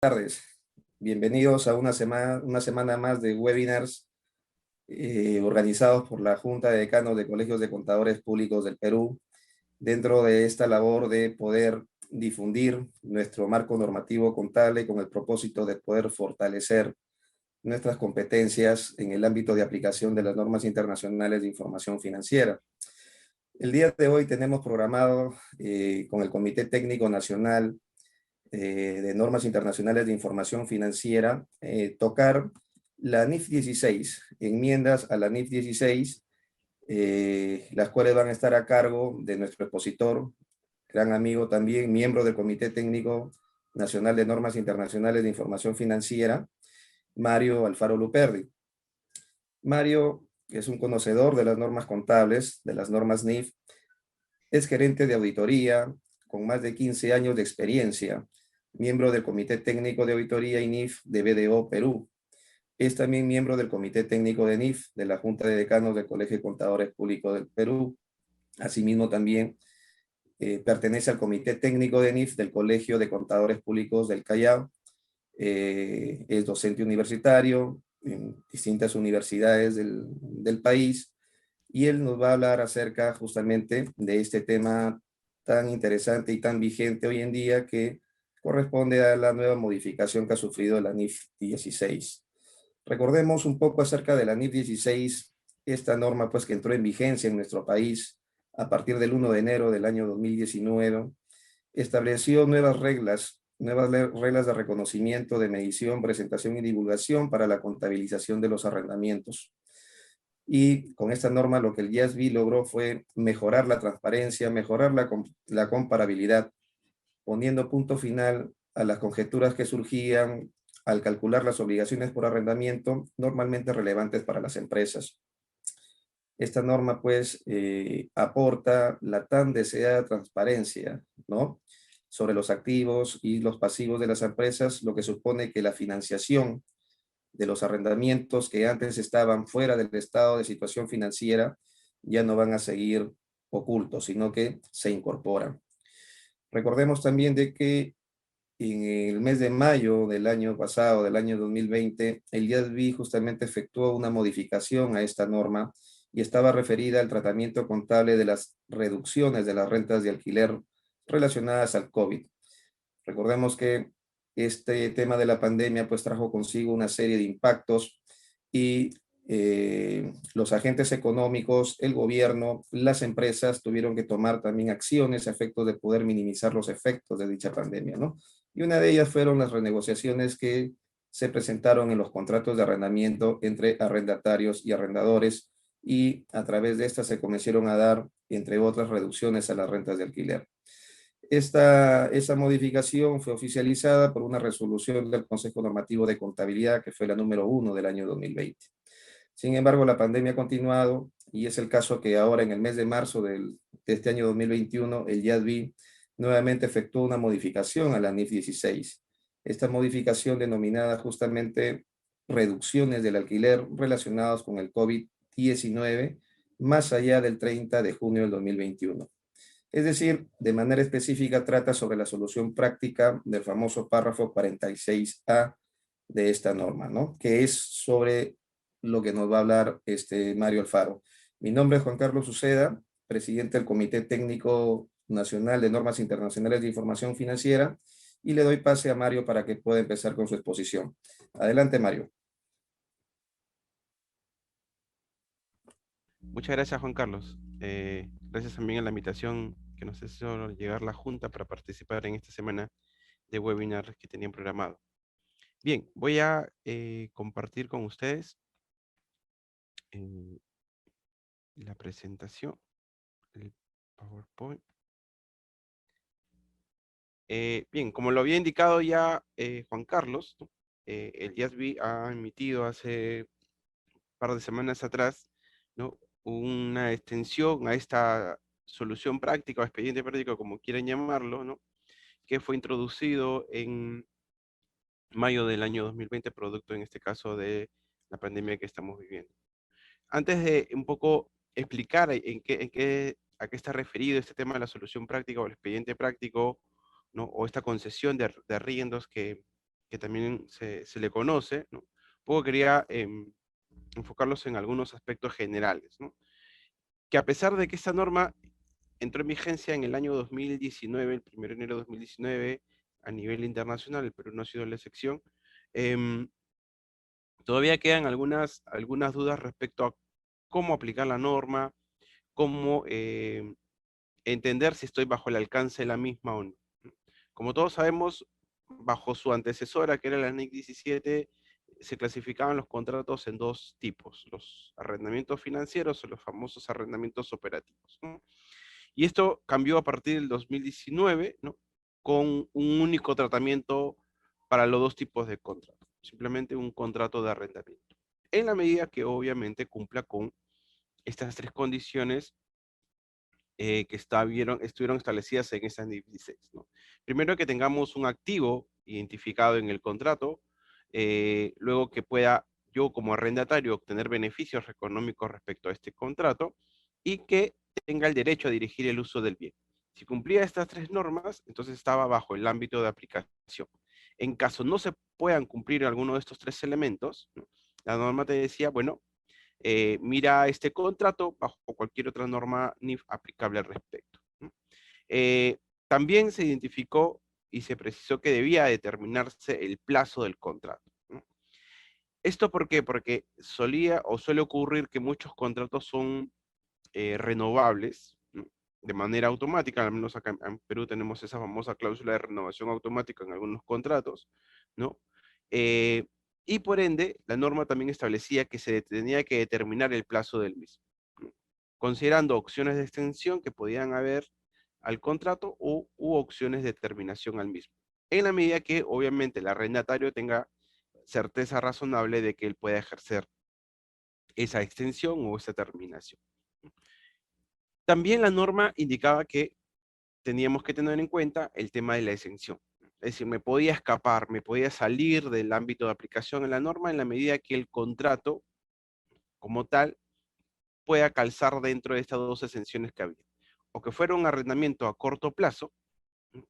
Tardes. Bienvenidos a una semana más de webinars organizados por la Junta de Decanos de Colegios de Contadores Públicos del Perú, dentro de esta labor de poder difundir nuestro marco normativo contable con el propósito de poder fortalecer nuestras competencias en el ámbito de aplicación de las normas internacionales de información financiera. El día de hoy tenemos programado con el Comité Técnico Nacional de Normas Internacionales de Información Financiera, tocar la NIF 16, enmiendas a la NIF 16, las cuales van a estar a cargo de nuestro expositor, gran amigo también, miembro del Comité Técnico Nacional de Normas Internacionales de Información Financiera, Mario Alfaro Luperdi. Mario es un conocedor de las normas contables, de las normas NIF, es gerente de auditoría con más de 15 años de experiencia, miembro del Comité Técnico de Auditoría y NIF de BDO Perú. Es también miembro del Comité Técnico de NIF de la Junta de Decanos del Colegio de Contadores Públicos del Perú. Asimismo, también pertenece al Comité Técnico de NIF del Colegio de Contadores Públicos del Callao. Es docente universitario en distintas universidades del país, y él nos va a hablar acerca justamente de este tema tan interesante y tan vigente hoy en día, que corresponde a la nueva modificación que ha sufrido la NIF 16. Recordemos un poco acerca de la NIF 16, esta norma pues que entró en vigencia en nuestro país a partir del 1 de enero del año 2019, estableció nuevas reglas de reconocimiento, de medición, presentación y divulgación para la contabilización de los arrendamientos. Y con esta norma lo que el IASB logró fue mejorar la transparencia, mejorar la comparabilidad, poniendo punto final a las conjeturas que surgían al calcular las obligaciones por arrendamiento normalmente relevantes para las empresas. Esta norma pues aporta la tan deseada transparencia, ¿no?, sobre los activos y los pasivos de las empresas, lo que supone que la financiación de los arrendamientos que antes estaban fuera del estado de situación financiera ya no van a seguir ocultos, sino que se incorporan. Recordemos también de que en el mes de mayo del año pasado, del año 2020, el IASB justamente efectuó una modificación a esta norma y estaba referida al tratamiento contable de las reducciones de las rentas de alquiler relacionadas al COVID. Recordemos que este tema de la pandemia pues trajo consigo una serie de impactos, y los agentes económicos, el gobierno, las empresas tuvieron que tomar también acciones a efectos de poder minimizar los efectos de dicha pandemia, ¿no? Y una de ellas fueron las renegociaciones que se presentaron en los contratos de arrendamiento entre arrendatarios y arrendadores, y a través de estas se comenzaron a dar, entre otras, reducciones a las rentas de alquiler. Esa modificación fue oficializada por una resolución del Consejo Normativo de Contabilidad, que fue la número 1 del año 2020. Sin embargo, la pandemia ha continuado, y es el caso que ahora en el mes de marzo de este año 2021, el IASB nuevamente efectuó una modificación a la NIF 16. Esta modificación, denominada justamente reducciones del alquiler relacionados con el COVID-19, más allá del 30 de junio del 2021. Es decir, de manera específica trata sobre la solución práctica del famoso párrafo 46A de esta norma, ¿no?, que es sobre lo que nos va a hablar Mario Alfaro. Mi nombre es Juan Carlos Uceda, presidente del Comité Técnico Nacional de Normas Internacionales de Información Financiera, y le doy pase a Mario para que pueda empezar con su exposición. Adelante, Mario. Muchas gracias, Juan Carlos. Gracias también a la invitación que nos hizo llegar la Junta para participar en esta semana de webinars que tenían programado. Bien, voy a compartir con ustedes la presentación, el PowerPoint. Bien, como lo había indicado ya Juan Carlos, ¿no?, el IASB ha emitido hace un par de semanas atrás, ¿no?, una extensión a esta solución práctica o expediente práctico, como quieran llamarlo, ¿no?, que fue introducido en mayo del año 2020, producto en este caso de la pandemia que estamos viviendo. Antes de un poco explicar a qué está referido este tema de la solución práctica o el expediente práctico, ¿no?, o esta concesión de arriendos que que también se le conoce, ¿no? Un poco quería enfocarlos en algunos aspectos generales, ¿no? Que a pesar de que esta norma entró en vigencia en el año 2019, el 1 de enero de 2019, a nivel internacional, el Perú no ha sido la excepción, em, todavía quedan algunas dudas respecto a cómo aplicar la norma, cómo entender si estoy bajo el alcance de la misma o no. Como todos sabemos, bajo su antecesora, que era la NIC 17, se clasificaban los contratos en dos tipos, los arrendamientos financieros o los famosos arrendamientos operativos, ¿no? Y esto cambió a partir del 2019, ¿no? Con un único tratamiento para los dos tipos de contratos, simplemente un contrato de arrendamiento, en la medida que obviamente cumpla con estas tres condiciones que estuvieron establecidas en esa 16, ¿no? Primero que tengamos un activo identificado en el contrato, luego que pueda yo como arrendatario obtener beneficios económicos respecto a este contrato y que tenga el derecho a dirigir el uso del bien. Si cumplía estas tres normas, entonces estaba bajo el ámbito de aplicación. En caso no se puedan cumplir alguno de estos tres elementos, ¿no? La norma te decía, bueno, mira este contrato bajo cualquier otra norma NIF aplicable al respecto, ¿no? Eh, También se identificó y se precisó que debía determinarse el plazo del contrato, ¿no? ¿Esto por qué? Porque solía o suele ocurrir que muchos contratos son renovables, ¿no? De manera automática, al menos acá en Perú tenemos esa famosa cláusula de renovación automática en algunos contratos, ¿no? Eh, y por ende, la norma también establecía que se tenía que determinar el plazo del mismo, ¿no? Considerando opciones de extensión que podían haber al contrato u opciones de terminación al mismo, en la medida que obviamente el arrendatario tenga certeza razonable de que él pueda ejercer esa extensión o esa terminación. También la norma indicaba que teníamos que tener en cuenta el tema de la exención. Es decir, me podía escapar, me podía salir del ámbito de aplicación de la norma en la medida que el contrato como tal pueda calzar dentro de estas dos exenciones que había. O que fuera un arrendamiento a corto plazo,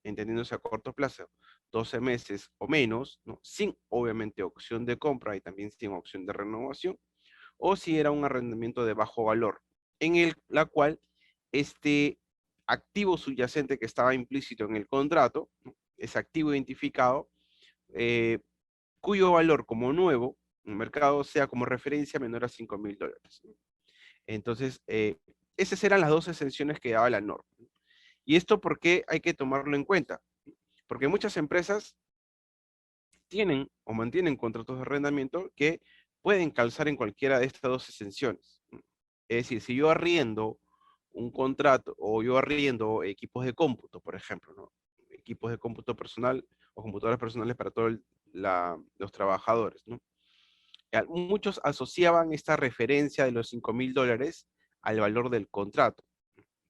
entendiéndose a corto plazo, 12 meses o menos, ¿no? Sin obviamente opción de compra y también sin opción de renovación, o si era un arrendamiento de bajo valor, la cual este activo subyacente que estaba implícito en el contrato, ¿no? Ese activo identificado, eh, cuyo valor como nuevo en el mercado sea como referencia menor a $5.000, ¿no? Entonces, esas eran las dos exenciones que daba la norma. ¿Y esto por qué hay que tomarlo en cuenta? Porque muchas empresas tienen o mantienen contratos de arrendamiento que pueden calzar en cualquiera de estas dos exenciones. Es decir, si yo arriendo un contrato o yo arriendo equipos de cómputo, por ejemplo, ¿no? Equipos de cómputo personal o computadoras personales para todos los trabajadores, ¿no? Muchos asociaban esta referencia de los $5.000 al valor del contrato,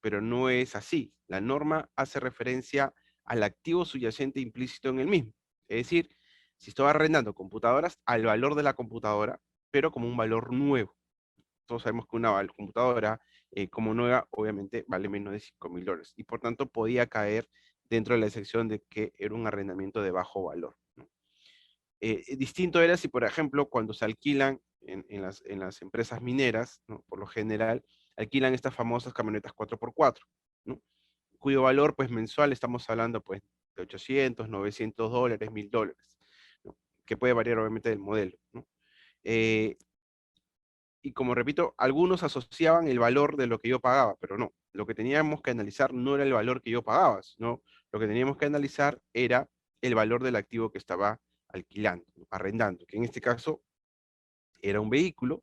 pero no es así. La norma hace referencia al activo subyacente implícito en el mismo. Es decir, si estoy arrendando computadoras, al valor de la computadora, pero como un valor nuevo. Todos sabemos que una computadora como nueva, obviamente, vale menos de $5.000 y por tanto podía caer dentro de la sección de que era un arrendamiento de bajo valor, ¿no? Distinto era si, por ejemplo, cuando se alquilan en las empresas mineras, ¿no? Por lo general, alquilan estas famosas camionetas 4x4, ¿no? Cuyo valor pues mensual estamos hablando pues de $800, $900, $1.000, ¿no? Que puede variar obviamente del modelo, ¿no? Eh, y como repito, algunos asociaban el valor de lo que yo pagaba, pero no, lo que teníamos que analizar no era el valor que yo pagaba, sino lo que teníamos que analizar era el valor del activo que estaba alquilando, arrendando, que en este caso era un vehículo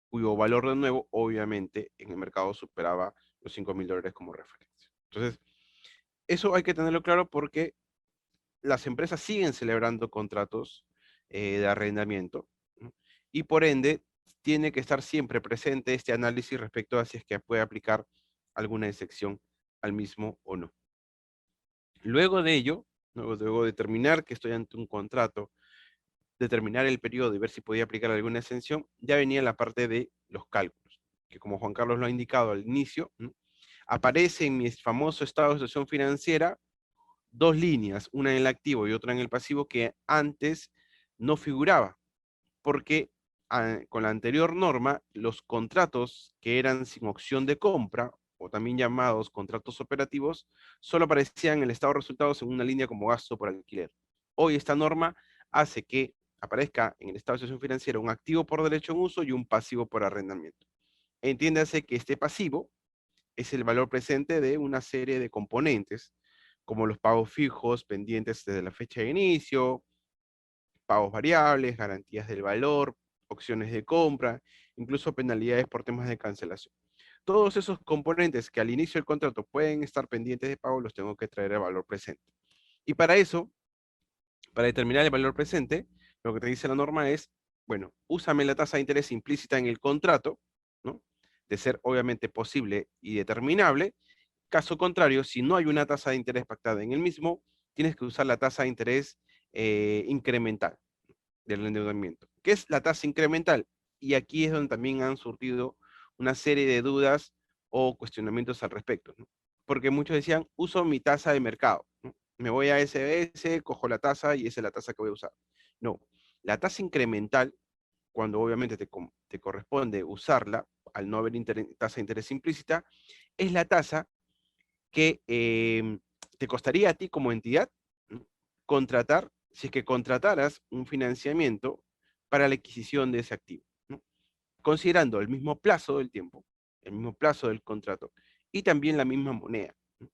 cuyo valor de nuevo, obviamente, en el mercado superaba los $5.000 como referencia. Entonces, eso hay que tenerlo claro porque las empresas siguen celebrando contratos de arrendamiento, ¿no? Y por ende tiene que estar siempre presente este análisis respecto a si es que puede aplicar alguna excepción al mismo o no. Luego de ello, luego de determinar que estoy ante un contrato, determinar el periodo y ver si podía aplicar alguna exención, ya venía la parte de los cálculos, que como Juan Carlos lo ha indicado al inicio, ¿no? Aparece en mi famoso estado de situación financiera dos líneas, una en el activo y otra en el pasivo, que antes no figuraba, porque con la anterior norma, los contratos que eran sin opción de compra, o también llamados contratos operativos, solo aparecían en el estado de resultados en una línea como gasto por alquiler. Hoy esta norma hace que aparezca en el estado de situación financiera un activo por derecho en uso y un pasivo por arrendamiento. Entiéndase que este pasivo es el valor presente de una serie de componentes, como los pagos fijos pendientes desde la fecha de inicio, pagos variables, garantías del valor, opciones de compra, incluso penalidades por temas de cancelación. Todos esos componentes que al inicio del contrato pueden estar pendientes de pago, los tengo que traer al valor presente. Y para eso, para determinar el valor presente, lo que te dice la norma es, bueno, úsame la tasa de interés implícita en el contrato, ¿no? De ser obviamente posible y determinable. Caso contrario, si no hay una tasa de interés pactada en el mismo, tienes que usar la tasa de interés incremental del endeudamiento. ¿Qué es la tasa incremental? Y aquí es donde también han surgido una serie de dudas o cuestionamientos al respecto, ¿no? Porque muchos decían, uso mi tasa de mercado, ¿no? Me voy a SBS, cojo la tasa y esa es la tasa que voy a usar. No, la tasa incremental, cuando obviamente te corresponde usarla, al no haber tasa de interés implícita, es la tasa que te costaría a ti como entidad, ¿no? Contratar, si es que contrataras un financiamiento para la adquisición de ese activo, ¿no? Considerando el mismo plazo del tiempo, el mismo plazo del contrato y también la misma moneda, ¿no?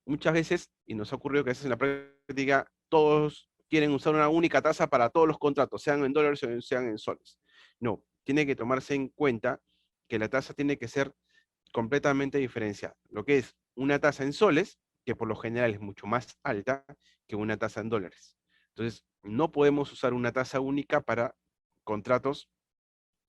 Muchas veces, y nos ha ocurrido que a veces en la práctica, todos quieren usar una única tasa para todos los contratos, sean en dólares o sean en soles. No, tiene que tomarse en cuenta que la tasa tiene que ser completamente diferenciada. Lo que es una tasa en soles, que por lo general es mucho más alta que una tasa en dólares. Entonces, no podemos usar una tasa única para contratos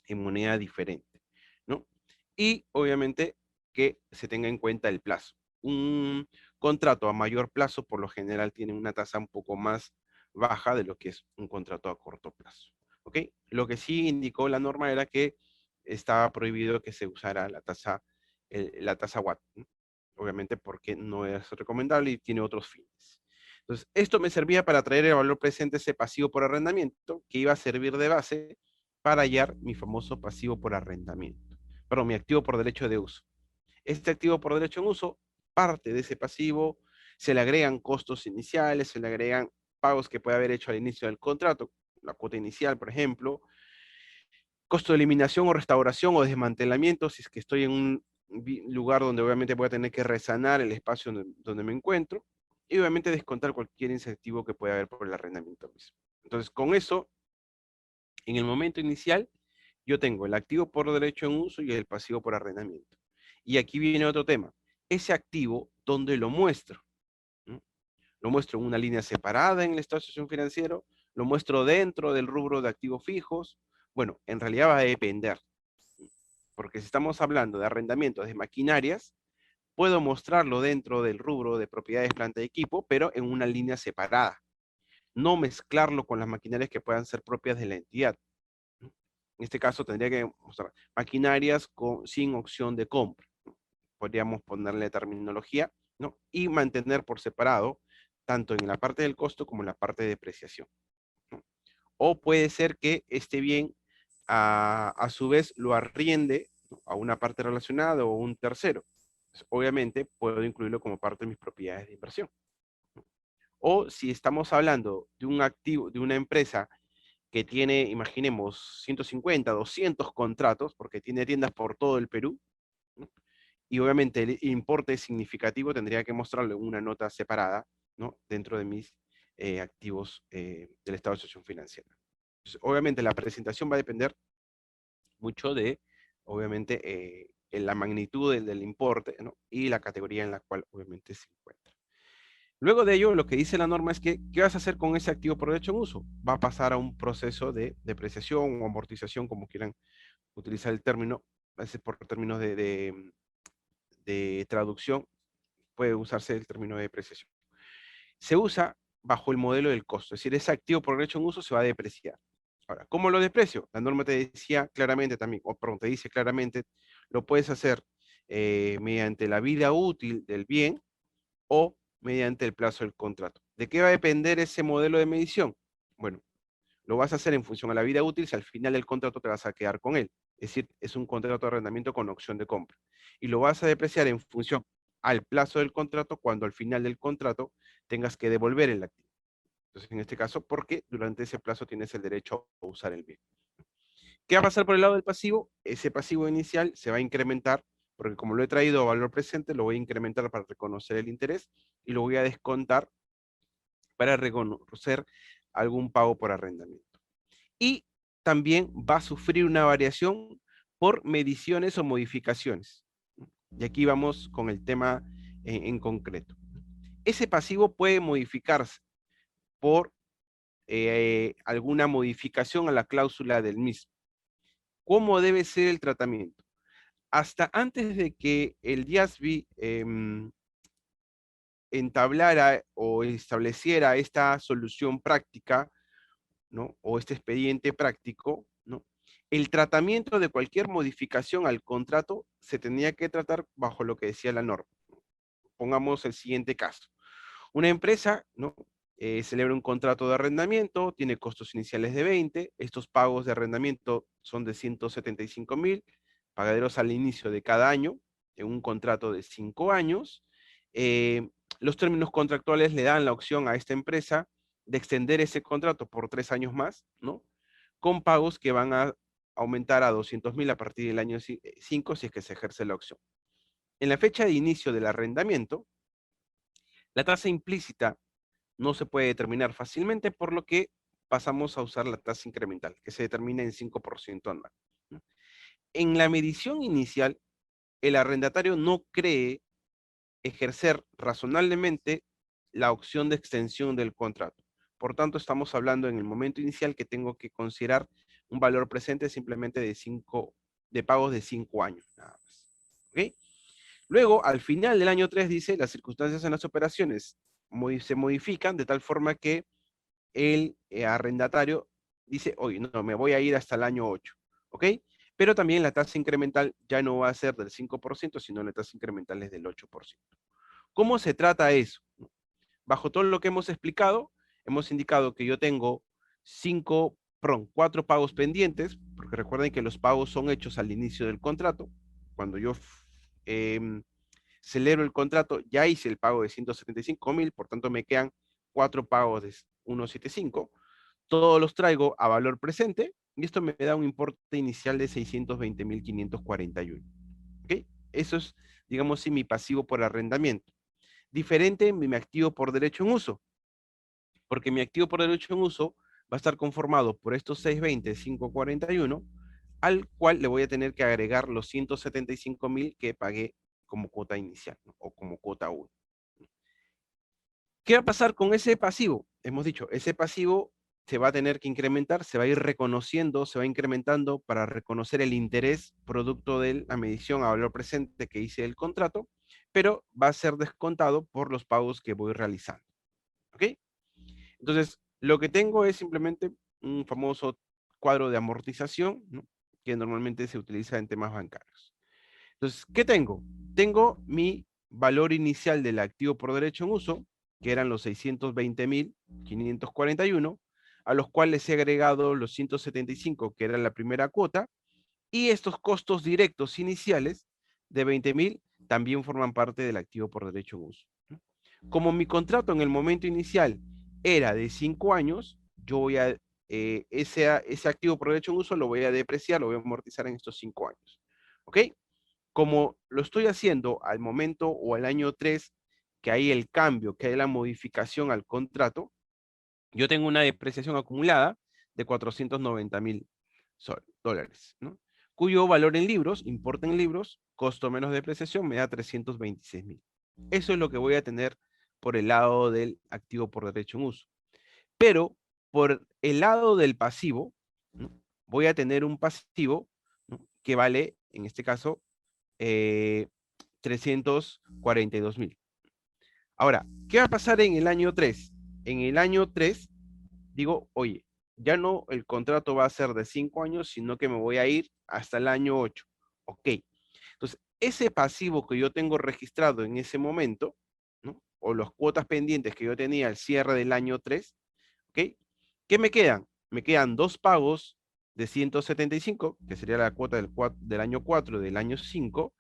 en moneda diferente, ¿no? Y obviamente que se tenga en cuenta el plazo. Un contrato a mayor plazo por lo general tiene una tasa un poco más baja de lo que es un contrato a corto plazo. ¿Ok? Lo que sí indicó la norma era que estaba prohibido que se usara la tasa Watt, ¿no? Obviamente porque no es recomendable y tiene otros fines. Entonces, esto me servía para traer el valor presente ese pasivo por arrendamiento, que iba a servir de base para hallar mi famoso pasivo por arrendamiento. Perdón, mi activo por derecho de uso. Este activo por derecho en uso, parte de ese pasivo, se le agregan costos iniciales, se le agregan pagos que puede haber hecho al inicio del contrato, la cuota inicial, por ejemplo, costo de eliminación o restauración o desmantelamiento, si es que estoy en un lugar donde obviamente voy a tener que resanar el espacio donde me encuentro, y obviamente descontar cualquier incentivo que pueda haber por el arrendamiento mismo. Entonces, con eso, en el momento inicial, yo tengo el activo por derecho en uso y el pasivo por arrendamiento. Y aquí viene otro tema. Ese activo, ¿dónde lo muestro? ¿No? Lo muestro en una línea separada en el estado de situación financiero, lo muestro dentro del rubro de activos fijos. Bueno, en realidad va a depender, porque si estamos hablando de arrendamientos de maquinarias, puedo mostrarlo dentro del rubro de propiedades, planta y equipo, pero en una línea separada. No mezclarlo con las maquinarias que puedan ser propias de la entidad. En este caso tendría que mostrar maquinarias sin opción de compra. Podríamos ponerle terminología, ¿no? Y mantener por separado, tanto en la parte del costo como en la parte de depreciación, ¿no? O puede ser que este bien a su vez lo arriende, ¿no?, a una parte relacionada o un tercero. Pues, obviamente puedo incluirlo como parte de mis propiedades de inversión. O si estamos hablando de un activo, de una empresa que tiene, imaginemos, 150, 200 contratos, porque tiene tiendas por todo el Perú, ¿no? Y obviamente el importe es significativo, tendría que mostrarle una nota separada, ¿no?, dentro de mis activos del estado de situación financiera. Entonces, obviamente la presentación va a depender mucho de, obviamente, en la magnitud del importe, ¿no?, y la categoría en la cual obviamente se encuentra. Luego de ello, lo que dice la norma es que, ¿qué vas a hacer con ese activo por derecho en uso? Va a pasar a un proceso de depreciación o amortización, como quieran utilizar el término, a veces por términos de traducción, puede usarse el término de depreciación. Se usa bajo el modelo del costo, es decir, ese activo por derecho en uso se va a depreciar. Ahora, ¿cómo lo deprecio? La norma te decía claramente también, o perdón, te dice claramente, lo puedes hacer mediante la vida útil del bien o mediante el plazo del contrato. ¿De qué va a depender ese modelo de medición? Bueno, lo vas a hacer en función a la vida útil si al final del contrato te vas a quedar con él. Es decir, es un contrato de arrendamiento con opción de compra. Y lo vas a depreciar en función al plazo del contrato cuando al final del contrato tengas que devolver el activo. Entonces, en este caso, porque durante ese plazo tienes el derecho a usar el bien. ¿Qué va a pasar por el lado del pasivo? Ese pasivo inicial se va a incrementar, porque como lo he traído a valor presente, lo voy a incrementar para reconocer el interés y lo voy a descontar para reconocer algún pago por arrendamiento. Y también va a sufrir una variación por mediciones o modificaciones. Y aquí vamos con el tema en concreto. Ese pasivo puede modificarse por alguna modificación a la cláusula del mismo. ¿Cómo debe ser el tratamiento? Hasta antes de que el DIASB entablara o estableciera esta solución práctica, ¿no? O este expediente práctico, ¿no? El tratamiento de cualquier modificación al contrato se tenía que tratar bajo lo que decía la norma. Pongamos el siguiente caso. Una empresa, ¿no? Celebra un contrato de arrendamiento, tiene costos iniciales de 20, estos pagos de arrendamiento son de 175,000, pagaderos al inicio de cada año, en un contrato de 5 años. Los términos contractuales le dan la opción a esta empresa de extender ese contrato por 3 años más, ¿no? Con pagos que van a aumentar a 200,000 a partir del año 5 si es que se ejerce la opción. En la fecha de inicio del arrendamiento, la tasa implícita no se puede determinar fácilmente, por lo que pasamos a usar la tasa incremental, que se determina en 5% anual. En la medición inicial, el arrendatario no cree ejercer razonablemente la opción de extensión del contrato. Por tanto, estamos hablando en el momento inicial que tengo que considerar un valor presente simplemente de pagos de 5 años, nada más. ¿Ok? Luego, al final del año 3 dice, las circunstancias en las operaciones se modifican de tal forma que el arrendatario dice, oye, no, me voy a ir hasta el año 8, ¿ok? Pero también la tasa incremental ya no va a ser del 5%, sino la tasa incremental es del 8%. ¿Cómo se trata eso? Bajo todo lo que hemos explicado, hemos indicado que yo tengo 4 pagos pendientes, porque recuerden que los pagos son hechos al inicio del contrato. Cuando yo celebro el contrato, ya hice el pago de 175,000, por tanto me quedan 4 pagos de 175. Todos los traigo a valor presente y esto me da un importe inicial de 620,541. ¿Ok? Eso es, digamos, sí, mi pasivo por arrendamiento. Diferente mi activo por derecho en uso, porque mi activo por derecho en uso va a estar conformado por estos 620,541, al cual le voy a tener que agregar los 175,000 que pagué como cuota inicial, ¿no? O como cuota 1. ¿Qué va a pasar con ese pasivo? Hemos dicho, ese pasivo se va a tener que incrementar, se va a ir reconociendo, se va incrementando para reconocer el interés producto de la medición a valor presente que hice del contrato, pero va a ser descontado por los pagos que voy realizando. ¿Ok? Entonces, lo que tengo es simplemente un famoso cuadro de amortización, ¿no? Que normalmente se utiliza en temas bancarios. Entonces, ¿qué tengo? Tengo mi valor inicial del activo por derecho en uso, que eran los 620,541, a los cuales he agregado los 175, que era la primera cuota, y estos costos directos iniciales de 20,000 también forman parte del activo por derecho en uso. Como mi contrato en el momento inicial era de 5 años, yo voy a, ese activo por derecho en uso lo voy a depreciar, lo voy a amortizar en estos 5 años. ¿Ok? Como lo estoy haciendo al momento o al año 3, que hay el cambio, que hay la modificación al contrato, yo tengo una depreciación acumulada de 490,000 dólares, ¿no? Cuyo valor en libros, importe en libros, costo menos depreciación, me da 326,000. Eso es lo que voy a tener por el lado del activo por derecho en uso. Pero por el lado del pasivo, ¿no? Voy a tener un pasivo, ¿no? Que vale, en este caso, 342,000. Ahora, ¿qué va a pasar en el año 3? En el año 3 digo, oye, ya no el contrato va a ser de 5 años, sino que me voy a ir hasta el año 8. Ok. Entonces, ese pasivo que yo tengo registrado en ese momento, ¿no? o las cuotas pendientes que yo tenía al cierre del año 3, ¿ok? ¿Qué me quedan? Me quedan dos pagos de 175, que sería la cuota del año 4 del año 5,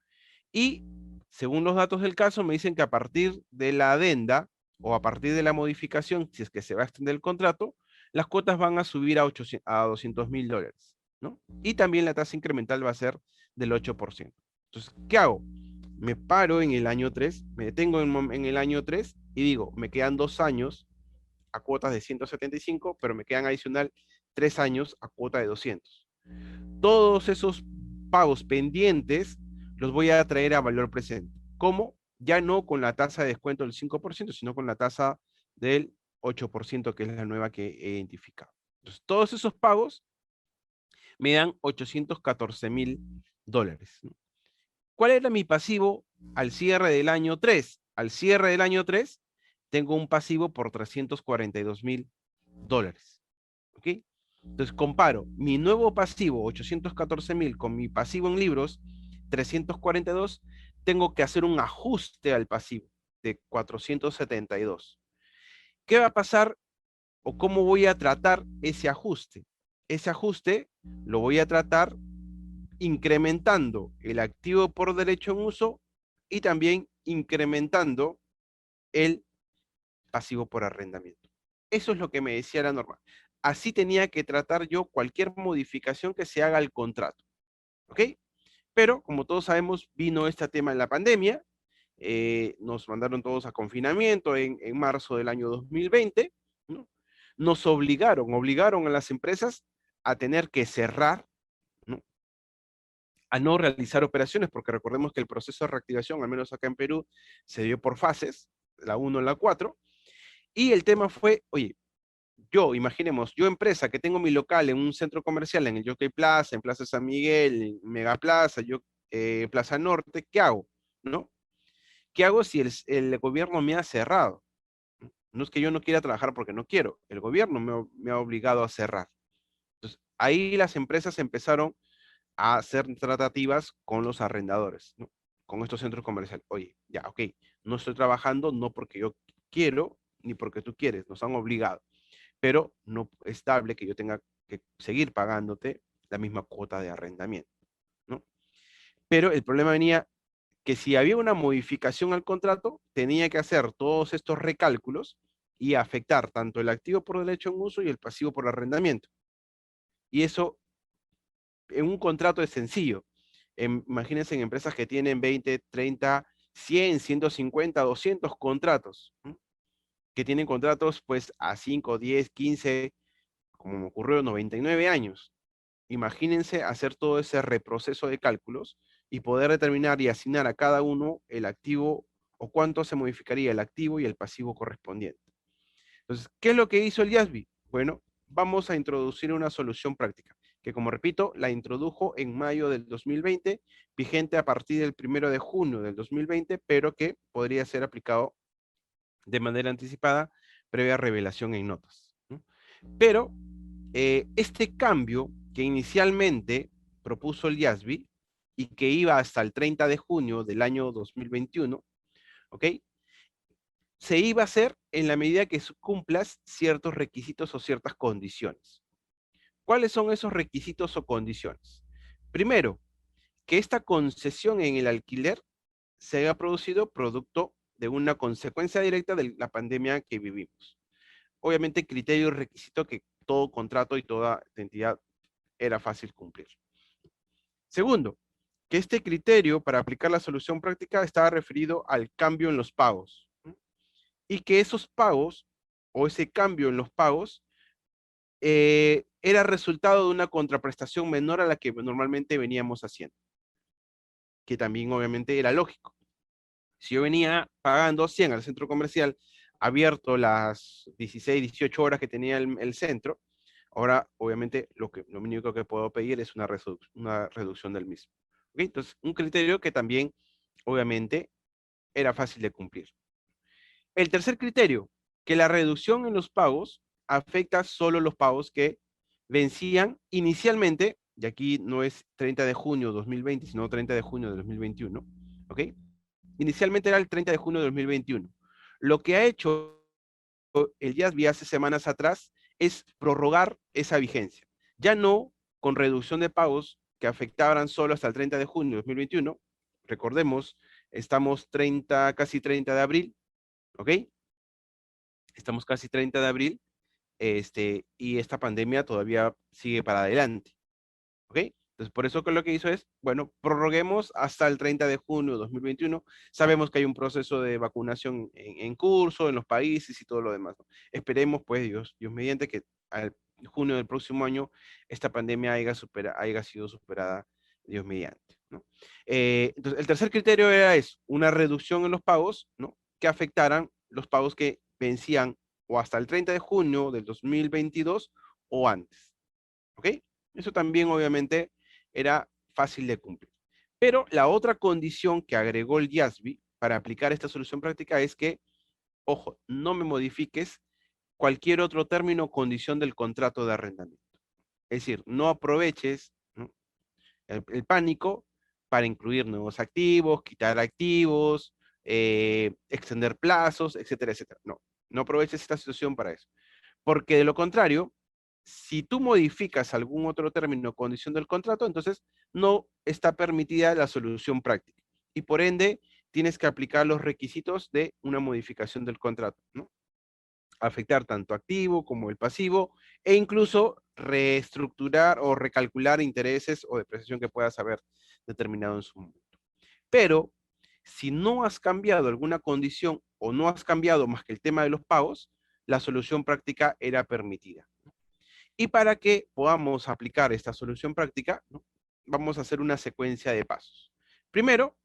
y según los datos del caso me dicen que a partir de la adenda o a partir de la modificación, si es que se va a extender el contrato, las cuotas van a subir a, 800, a $200,000, ¿no? Y también la tasa incremental va a ser del 8%. Entonces, ¿qué hago? Me paro en el año 3, me detengo en el año 3 y digo, me quedan 2 años a cuotas de 175, pero me quedan adicional 3 años a cuota de 200. Todos esos pagos pendientes los voy a traer a valor presente. ¿Cómo? Ya no con la tasa de descuento del 5%, sino con la tasa del 8%, que es la nueva que he identificado. Entonces, todos esos pagos me dan $814,000, ¿no? ¿Cuál era mi pasivo al cierre del año 3? Al cierre del año 3 tengo un pasivo por $342,000. ¿Ok? Entonces comparo mi nuevo pasivo, 814,000, con mi pasivo en libros, 342, tengo que hacer un ajuste al pasivo de 472. ¿Qué va a pasar o cómo voy a tratar ese ajuste? Ese ajuste lo voy a tratar incrementando el activo por derecho en uso y también incrementando el pasivo por arrendamiento. Eso es lo que me decía la norma. Así tenía que tratar yo cualquier modificación que se haga al contrato. ¿Ok? Pero, como todos sabemos, vino este tema en la pandemia. Nos mandaron todos a confinamiento en marzo del año 2020, ¿no? Nos obligaron a las empresas a tener que cerrar, ¿no? A no realizar operaciones, porque recordemos que el proceso de reactivación, al menos acá en Perú, se dio por fases, la 1 la 4, y el tema fue, oye, yo, imaginemos, yo empresa que tengo mi local en un centro comercial, en el Jockey Plaza, en Plaza San Miguel, en Mega Plaza, Plaza Norte, ¿qué hago? ¿No? ¿Qué hago si el gobierno me ha cerrado? No es que yo no quiera trabajar porque no quiero, el gobierno me ha obligado a cerrar. Entonces, ahí las empresas empezaron a hacer tratativas con los arrendadores, ¿no? Con estos centros comerciales. Oye, ya, ok, no estoy trabajando no porque yo quiero ni porque tú quieres, nos han obligado, pero no es estable que yo tenga que seguir pagándote la misma cuota de arrendamiento, ¿no? Pero el problema venía que si había una modificación al contrato, tenía que hacer todos estos recálculos y afectar tanto el activo por derecho en uso y el pasivo por arrendamiento. Y eso en un contrato es sencillo. Imagínense en empresas que tienen 20, 30, 100, 150, 200 contratos, ¿no? Que tienen contratos pues a 5, 10, 15, como me ocurrió, 99 años. Imagínense hacer todo ese reproceso de cálculos y poder determinar y asignar a cada uno el activo o cuánto se modificaría el activo y el pasivo correspondiente. Entonces, ¿qué es lo que hizo el IASB? Bueno, vamos a introducir una solución práctica, que como repito, la introdujo en mayo del 2020, vigente a partir del 1 de junio del 2020, pero que podría ser aplicado de manera anticipada previa revelación en notas, ¿no? Pero este cambio que inicialmente propuso el IASB y que iba hasta el 30 de junio del año 2021, ¿ok? Se iba a hacer en la medida que cumplas ciertos requisitos o ciertas condiciones. ¿Cuáles son esos requisitos o condiciones? Primero, que esta concesión en el alquiler se haya producido producto de una consecuencia directa de la pandemia que vivimos. Obviamente, criterio y requisito que todo contrato y toda entidad era fácil cumplir. Segundo, que este criterio para aplicar la solución práctica estaba referido al cambio en los pagos, ¿no? Y que esos pagos o ese cambio en los pagos era resultado de una contraprestación menor a la que normalmente veníamos haciendo, que también obviamente era lógico. Si yo venía pagando 100 al centro comercial, abierto las 16, 18 horas que tenía el centro, ahora obviamente lo único que puedo pedir es una reducción del mismo. ¿Okay? Entonces, un criterio que también obviamente era fácil de cumplir. El tercer criterio, que la reducción en los pagos afecta solo los pagos que vencían inicialmente, y aquí no es 30 de junio de 2020, sino 30 de junio de 2021, ¿ok? Inicialmente era el 30 de junio de 2021. Lo que ha hecho el IASBI hace semanas atrás es prorrogar esa vigencia. Ya no con reducción de pagos que afectaran solo hasta el 30 de junio de 2021. Recordemos, estamos casi 30 de abril, ¿ok? Estamos casi 30 de abril, y esta pandemia todavía sigue para adelante. ¿Ok? Entonces, por eso que lo que hizo es, bueno, prorroguemos hasta el 30 de junio de 2021. Sabemos que hay un proceso de vacunación en curso en los países y todo lo demás, ¿no? Esperemos, pues, Dios mediante, que al junio del próximo año esta pandemia haya sido superada, Dios mediante, ¿no? Entonces, el tercer criterio era eso, una reducción en los pagos, ¿no? Que afectaran los pagos que vencían o hasta el 30 de junio del 2022 o antes. ¿Ok? Eso también obviamente era fácil de cumplir. Pero la otra condición que agregó el IASBI para aplicar esta solución práctica es que, ojo, no me modifiques cualquier otro término o condición del contrato de arrendamiento. Es decir, no aproveches, ¿no?, el pánico para incluir nuevos activos, quitar activos, extender plazos, etcétera, etcétera. No, no aproveches esta situación para eso. Porque de lo contrario, si tú modificas algún otro término o condición del contrato, entonces no está permitida la solución práctica. Y por ende, tienes que aplicar los requisitos de una modificación del contrato, ¿no? Afectar tanto activo como el pasivo, e incluso reestructurar o recalcular intereses o depreciación que puedas haber determinado en su momento. Pero si no has cambiado alguna condición o no has cambiado más que el tema de los pagos, la solución práctica era permitida. Y para que podamos aplicar esta solución práctica, ¿no?, vamos a hacer una secuencia de pasos. Primero,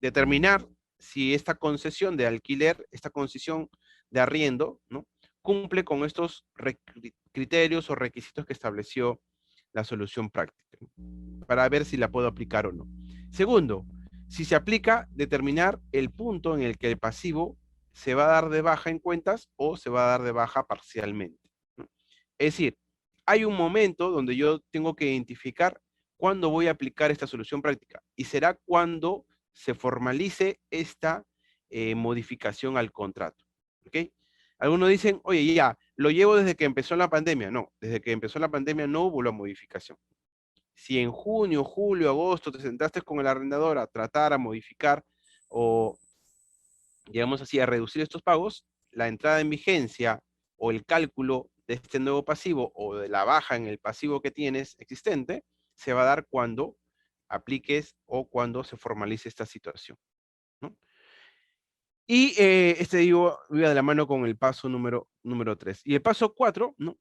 determinar si esta concesión de alquiler, esta concesión de arriendo, ¿no?, cumple con estos criterios o requisitos que estableció la solución práctica, ¿no?, para ver si la puedo aplicar o no. Segundo, si se aplica, determinar el punto en el que el pasivo se va a dar de baja en cuentas o se va a dar de baja parcialmente, ¿no? Es decir, hay un momento donde yo tengo que identificar cuándo voy a aplicar esta solución práctica, y será cuando se formalice esta modificación al contrato. ¿Ok? Algunos dicen, oye, ya, lo llevo desde que empezó la pandemia. No, desde que empezó la pandemia no hubo la modificación. Si en junio, julio, agosto te sentaste con el arrendador a tratar, a modificar o, digamos así, a reducir estos pagos, la entrada en vigencia o el cálculo de este nuevo pasivo o de la baja en el pasivo que tienes existente se va a dar cuando apliques o cuando se formalice esta situación, ¿no? Y digo, iba de la mano con el paso número 3. Y el paso 4, ¿no?,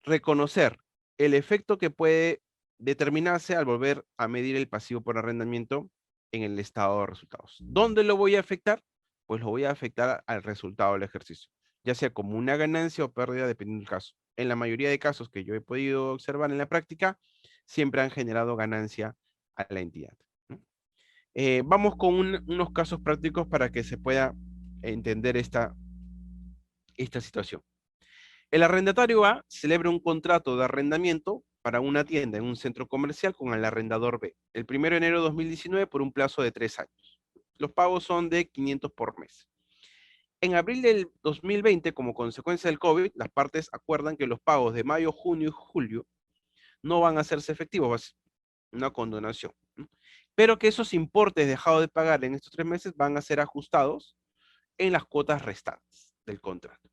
reconocer el efecto que puede determinarse al volver a medir el pasivo por arrendamiento en el estado de resultados. ¿Dónde lo voy a afectar? Pues lo voy a afectar al resultado del ejercicio, ya sea como una ganancia o pérdida, dependiendo del caso. En la mayoría de casos que yo he podido observar en la práctica, siempre han generado ganancia a la entidad, ¿no? Vamos con unos casos prácticos para que se pueda entender esta situación. El arrendatario A celebra un contrato de arrendamiento para una tienda en un centro comercial con el arrendador B, el 1 de enero de 2019 por un plazo de 3 años. Los pagos son de 500 por mes. En abril del 2020, como consecuencia del COVID, las partes acuerdan que los pagos de mayo, junio y julio no van a hacerse efectivos, va a ser una condonación, ¿no?, pero que esos importes dejados de pagar en estos 3 meses van a ser ajustados en las cuotas restantes del contrato.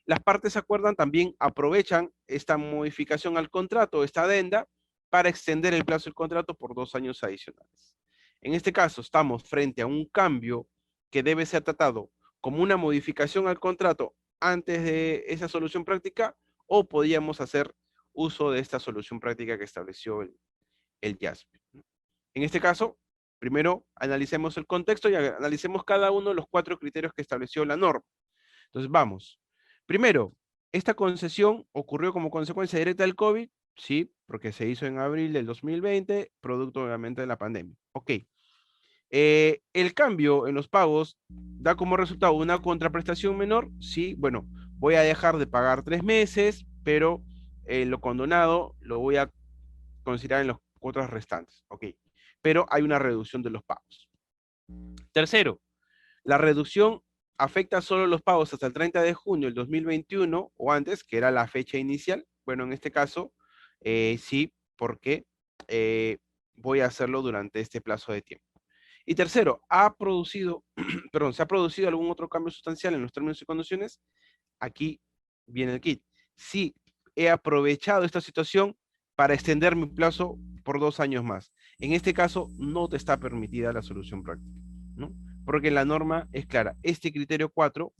Las partes acuerdan también, aprovechan esta modificación al contrato, esta adenda, para extender el plazo del contrato por 2 años adicionales. En este caso, estamos frente a un cambio que debe ser tratado como una modificación al contrato antes de esa solución práctica, o podríamos hacer uso de esta solución práctica que estableció el IASB. En este caso, primero analicemos el contexto y analicemos cada uno de los 4 criterios que estableció la norma. Entonces, vamos. Primero, esta concesión ocurrió como consecuencia directa del COVID, sí, porque se hizo en abril del 2020, producto obviamente de la pandemia. Ok. El cambio en los pagos da como resultado una contraprestación menor, sí, bueno, voy a dejar de pagar 3 meses, pero lo condonado lo voy a considerar en los cuotas restantes, ok. Pero hay una reducción de los pagos. Tercero, la reducción afecta solo los pagos hasta el 30 de junio del 2021 o antes, que era la fecha inicial. Bueno, en este caso, sí, porque eh, voy a hacerlo durante este plazo de tiempo. Y tercero, perdón, ¿se ha producido algún otro cambio sustancial en los términos y condiciones? Aquí viene el kit. Sí, he aprovechado esta situación para extender mi plazo por 2 años más. En este caso, no te está permitida la solución práctica, ¿no? Porque la norma es clara. Este criterio 4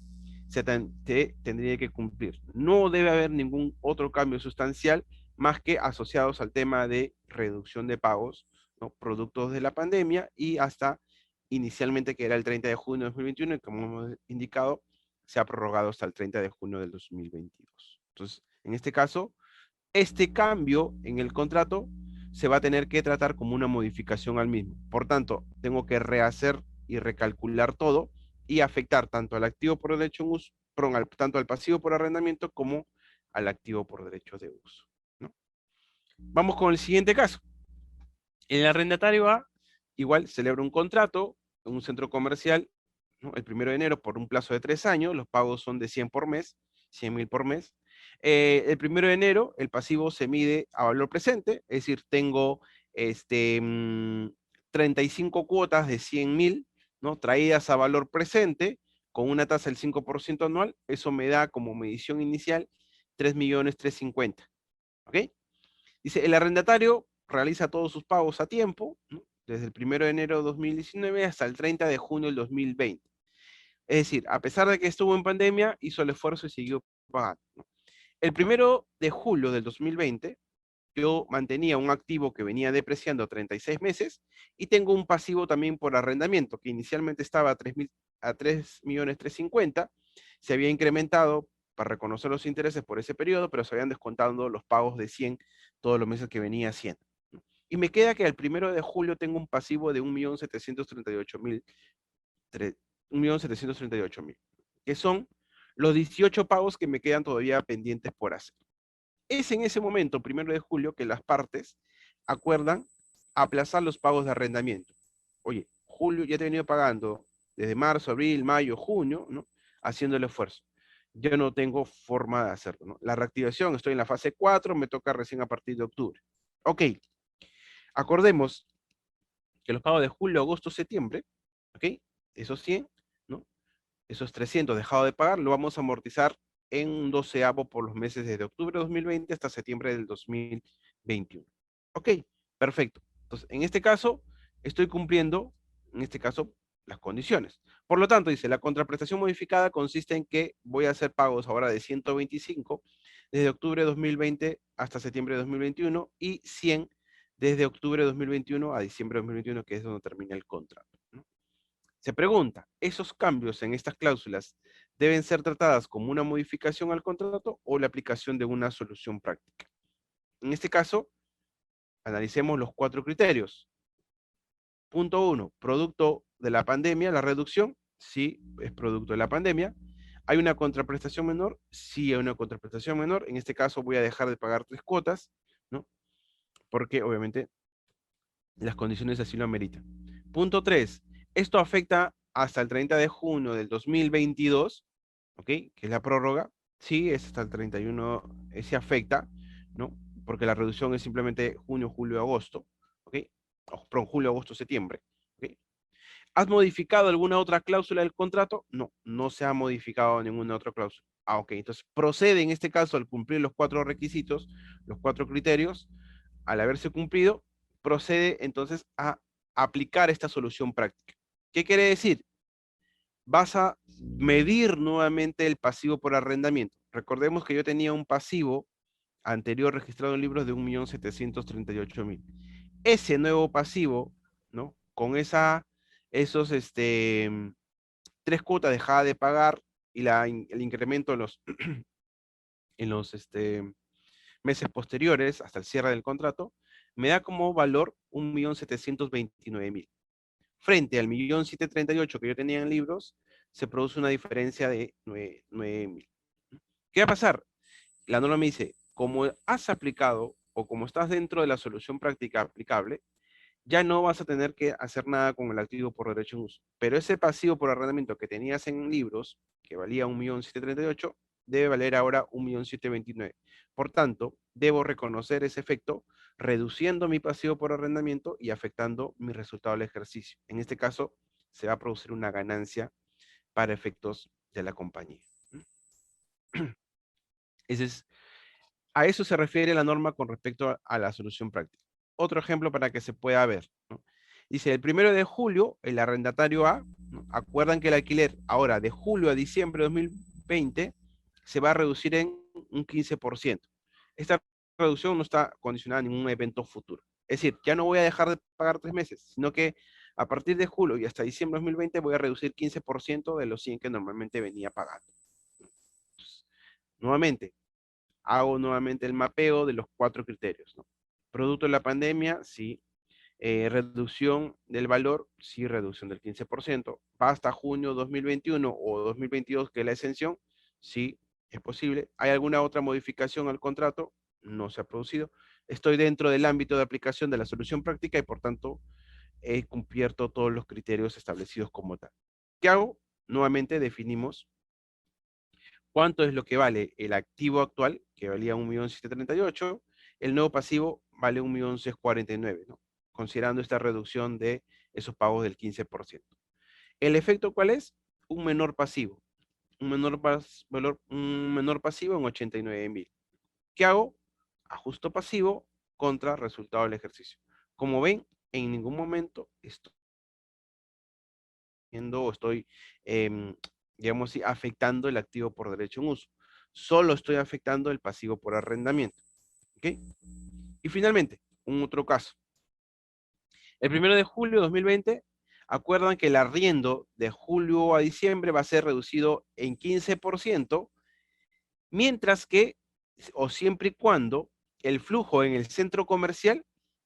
te tendría que cumplir. No debe haber ningún otro cambio sustancial más que asociados al tema de reducción de pagos, ¿no? Productos de la pandemia y hasta inicialmente que era el 30 de junio de 2021 y como hemos indicado, se ha prorrogado hasta el 30 de junio del 2022. Entonces, en este caso, este cambio en el contrato se va a tener que tratar como una modificación al mismo. Por tanto, tengo que rehacer y recalcular todo y afectar tanto al activo por derecho en uso, perdón, tanto al pasivo por arrendamiento como al activo por derecho de uso, ¿no? Vamos con el siguiente caso. El arrendatario A igual celebra un contrato en un centro comercial, ¿no? El 1 de enero por un plazo de 3 años, los pagos son de 100 por mes, 100.000 por mes. El 1 de enero el pasivo se mide a valor presente, es decir, tengo este, 35 cuotas de 100.000, ¿no? Traídas a valor presente con una tasa del 5% anual, eso me da como medición inicial 3.350.000, ¿ok? Dice, el arrendatario realiza todos sus pagos a tiempo, ¿no? Desde el 1 de enero de 2019 hasta el 30 de junio del 2020. Es decir, a pesar de que estuvo en pandemia, hizo el esfuerzo y siguió pagando, ¿no? El 1 de julio del 2020, yo mantenía un activo que venía depreciando a 36 meses y tengo un pasivo también por arrendamiento, que inicialmente estaba a 3.350.000, se había incrementado para reconocer los intereses por ese periodo, pero se habían descontado los pagos de 100 todos los meses que venía haciendo, ¿no? Y me queda que al 1 de julio tengo un pasivo de 1.738.000, 1.738.000, que son los 18 pagos que me quedan todavía pendientes por hacer. Es en ese momento, 1 de julio, que las partes acuerdan aplazar los pagos de arrendamiento. Oye, julio ya te he venido pagando desde marzo, abril, mayo, junio, ¿no? Haciendo el esfuerzo. Yo no tengo forma de hacerlo, ¿no? La reactivación, estoy en la fase 4, me toca recién a partir de octubre. Ok, acordemos que los pagos de julio, agosto, septiembre, ¿ok? Esos 100, ¿no? Esos 300 dejado de pagar, lo vamos a amortizar en un doceavo por los meses desde octubre de 2020 hasta septiembre del 2021. Ok, perfecto. Entonces, en este caso, estoy cumpliendo, en este caso, las condiciones. Por lo tanto, dice, la contraprestación modificada consiste en que voy a hacer pagos ahora de 125 desde octubre de 2020 hasta septiembre de 2021 y 100 desde octubre de 2021 a diciembre de 2021, que es donde termina el contrato, ¿no? Se pregunta, ¿esos cambios en estas cláusulas deben ser tratadas como una modificación al contrato o la aplicación de una solución práctica? En este caso, analicemos los 4 criterios. Punto 1, producto de la pandemia, la reducción, sí, es producto de la pandemia. ¿Hay una contraprestación menor? Sí, hay una contraprestación menor. En este caso voy a dejar de pagar 3 cuotas, ¿no? Porque obviamente las condiciones así lo ameritan. Punto 3, esto afecta hasta el 30 de junio del 2022, ¿ok? Que es la prórroga. Sí, es hasta el 31, se afecta, ¿no? Porque la reducción es simplemente junio, julio, agosto, ¿ok? O, perdón, julio, agosto, septiembre, ¿ok? ¿Has modificado alguna otra cláusula del contrato? No, no se ha modificado ninguna otra cláusula. Ah, ok, entonces procede en este caso al cumplir los 4 requisitos, los 4 criterios, al haberse cumplido, procede entonces a aplicar esta solución práctica. ¿Qué quiere decir? Vas a medir nuevamente el pasivo por arrendamiento. Recordemos que yo tenía un pasivo anterior registrado en libros de 1.738.000. Ese nuevo pasivo, ¿no? Con esos 3 cuotas dejada de pagar y el incremento en los meses posteriores hasta el cierre del contrato, me da como valor 1.729.000. Frente al 1.738.000 que yo tenía en libros, se produce una diferencia de 9.000. ¿Qué va a pasar? La norma me dice, como has aplicado o como estás dentro de la solución práctica aplicable, ya no vas a tener que hacer nada con el activo por derecho en uso. Pero ese pasivo por arrendamiento que tenías en libros, que valía 1.738.000, debe valer ahora 1.729.000. Por tanto, debo reconocer ese efecto reduciendo mi pasivo por arrendamiento y afectando mi resultado del ejercicio. En este caso, se va a producir una ganancia para efectos de la compañía. Ese es, a eso se refiere la norma con respecto a la solución práctica. Otro ejemplo para que se pueda ver, ¿no? Dice, el 1 de julio, el arrendatario A, ¿no? Acuerdan que el alquiler ahora de julio a diciembre de 2020 se va a reducir en un 15%. Esta reducción no está condicionada a ningún evento futuro. Es decir, ya no voy a dejar de pagar 3 meses, sino que a partir de julio y hasta diciembre de 2020 voy a reducir 15% de los 100 que normalmente venía pagando. Entonces, nuevamente, hago nuevamente el mapeo de los 4 criterios, ¿no? Producto de la pandemia, sí. Reducción del valor, sí, reducción del 15%. ¿Va hasta junio 2021 o 2022 que es la exención? Sí, es posible. ¿Hay alguna otra modificación al contrato? No se ha producido. Estoy dentro del ámbito de aplicación de la solución práctica y por tanto he cubierto todos los criterios establecidos como tal. ¿Qué hago? Nuevamente definimos cuánto es lo que vale el activo actual, que valía 1.738.000, el nuevo pasivo vale 1.649.000, ¿no? Considerando esta reducción de esos pagos del 15%. ¿El efecto cuál es? Un menor pasivo, un menor pasivo en 89.000. ¿Qué hago? Ajusto pasivo contra resultado del ejercicio. Como ven, en ningún momento estoy digamos así, afectando el activo por derecho en uso. Solo estoy afectando el pasivo por arrendamiento. ¿Ok? Y finalmente, un otro caso. El 1 de julio de 2020, acuerdan que el arriendo de julio a diciembre va a ser reducido en 15%, mientras que, o siempre y cuando, el flujo en el centro comercial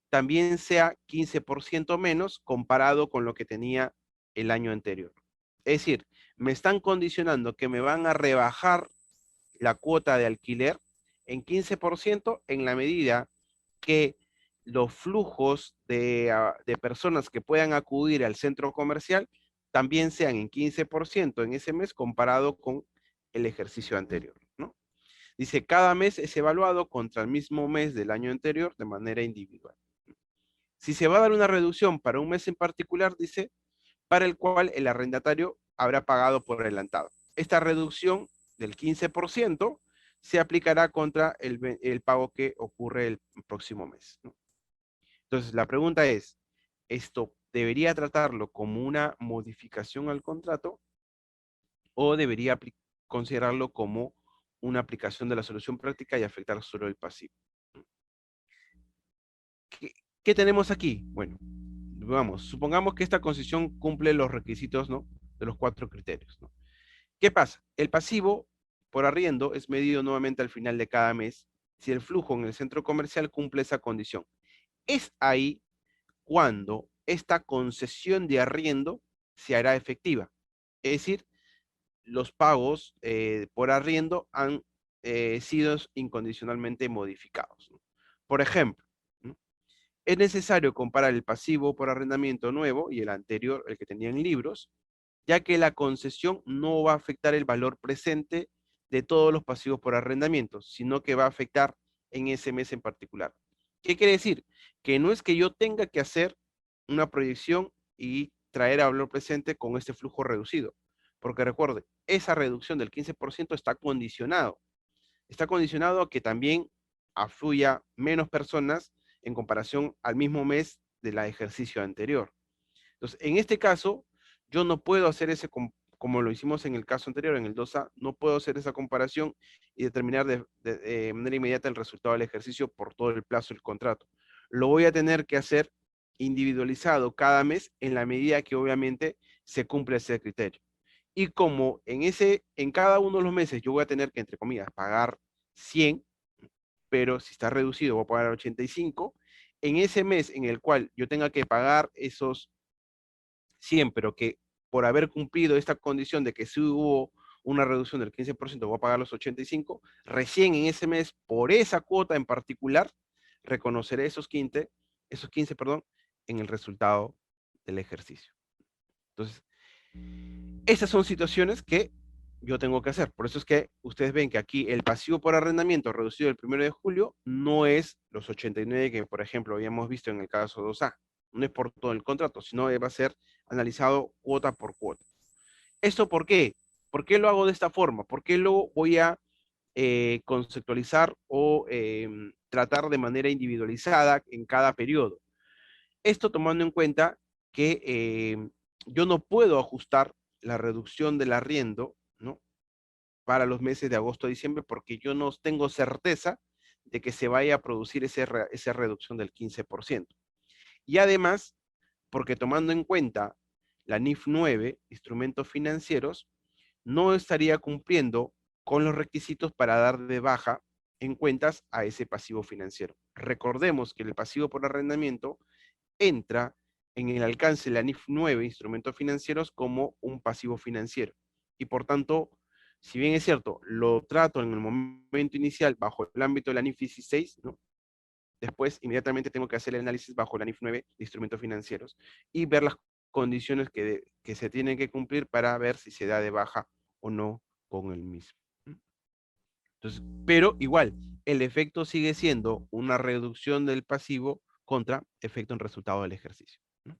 también sea 15% menos comparado con lo que tenía el año anterior. Es decir, me están condicionando que me van a rebajar la cuota de alquiler en 15% en la medida que los flujos de personas que puedan acudir al centro comercial también sean en 15% en ese mes comparado con el ejercicio anterior, ¿no? Dice, cada mes es evaluado contra el mismo mes del año anterior de manera individual. Si se va a dar una reducción para un mes en particular, dice, para el cual el arrendatario habrá pagado por adelantado. Esta reducción del 15% se aplicará contra el pago que ocurre el próximo mes, ¿no? Entonces, la pregunta es, ¿esto debería tratarlo como una modificación al contrato o debería considerarlo como una aplicación de la solución práctica y afectar solo el pasivo? ¿Qué, qué tenemos aquí? Bueno, vamos, supongamos que esta concesión cumple los requisitos, ¿no?, de los 4 criterios, ¿no? ¿Qué pasa? El pasivo por arriendo es medido nuevamente al final de cada mes si el flujo en el centro comercial cumple esa condición. Es ahí cuando esta concesión de arriendo se hará efectiva. Es decir, los pagos por arriendo han sido incondicionalmente modificados, ¿no? Por ejemplo, ¿no?, es necesario comparar el pasivo por arrendamiento nuevo y el anterior, el que tenía en libros, ya que la concesión no va a afectar el valor presente de todos los pasivos por arrendamiento, sino que va a afectar en ese mes en particular. ¿Qué quiere decir? Que no es que yo tenga que hacer una proyección y traer a valor presente con este flujo reducido, porque recuerde, esa reducción del 15% está condicionado a que también afluya menos personas en comparación al mismo mes del ejercicio anterior. Entonces, en este caso, yo no puedo hacer como lo hicimos en el caso anterior, en el 2A, no puedo hacer esa comparación y determinar de manera inmediata el resultado del ejercicio por todo el plazo del contrato. Lo voy a tener que hacer individualizado cada mes en la medida que obviamente se cumple ese criterio. Y como en cada uno de los meses yo voy a tener que, entre comillas, pagar 100, pero si está reducido voy a pagar 85, en ese mes en el cual yo tenga que pagar esos 100, pero que por haber cumplido esta condición de que sí hubo una reducción del 15%, voy a pagar los 85, recién en ese mes, por esa cuota en particular, reconoceré esos 15, perdón, en el resultado del ejercicio. Entonces, esas son situaciones que yo tengo que hacer. Por eso es que ustedes ven que aquí el pasivo por arrendamiento reducido el 1 de julio no es los 89 que, por ejemplo, habíamos visto en el caso 2A. No es por todo el contrato, sino va a ser analizado cuota por cuota. ¿Esto por qué? ¿Por qué lo hago de esta forma? ¿Por qué lo voy a conceptualizar o tratar de manera individualizada en cada periodo? Esto tomando en cuenta que yo no puedo ajustar la reducción del arriendo, ¿no? Para los meses de agosto a diciembre porque yo no tengo certeza de que se vaya a producir esa reducción del 15%. Y además, porque tomando en cuenta la NIF 9, instrumentos financieros, no estaría cumpliendo con los requisitos para dar de baja en cuentas a ese pasivo financiero. Recordemos que el pasivo por arrendamiento entra en el alcance de la NIF 9, instrumentos financieros, como un pasivo financiero. Y por tanto, si bien es cierto, lo trato en el momento inicial bajo el ámbito de la NIF 16, ¿no? Después, inmediatamente tengo que hacer el análisis bajo la NIF 9 de instrumentos financieros y ver las condiciones que se tienen que cumplir para ver si se da de baja o no con el mismo. Entonces, pero igual, el efecto sigue siendo una reducción del pasivo contra efecto en resultado del ejercicio, ¿no?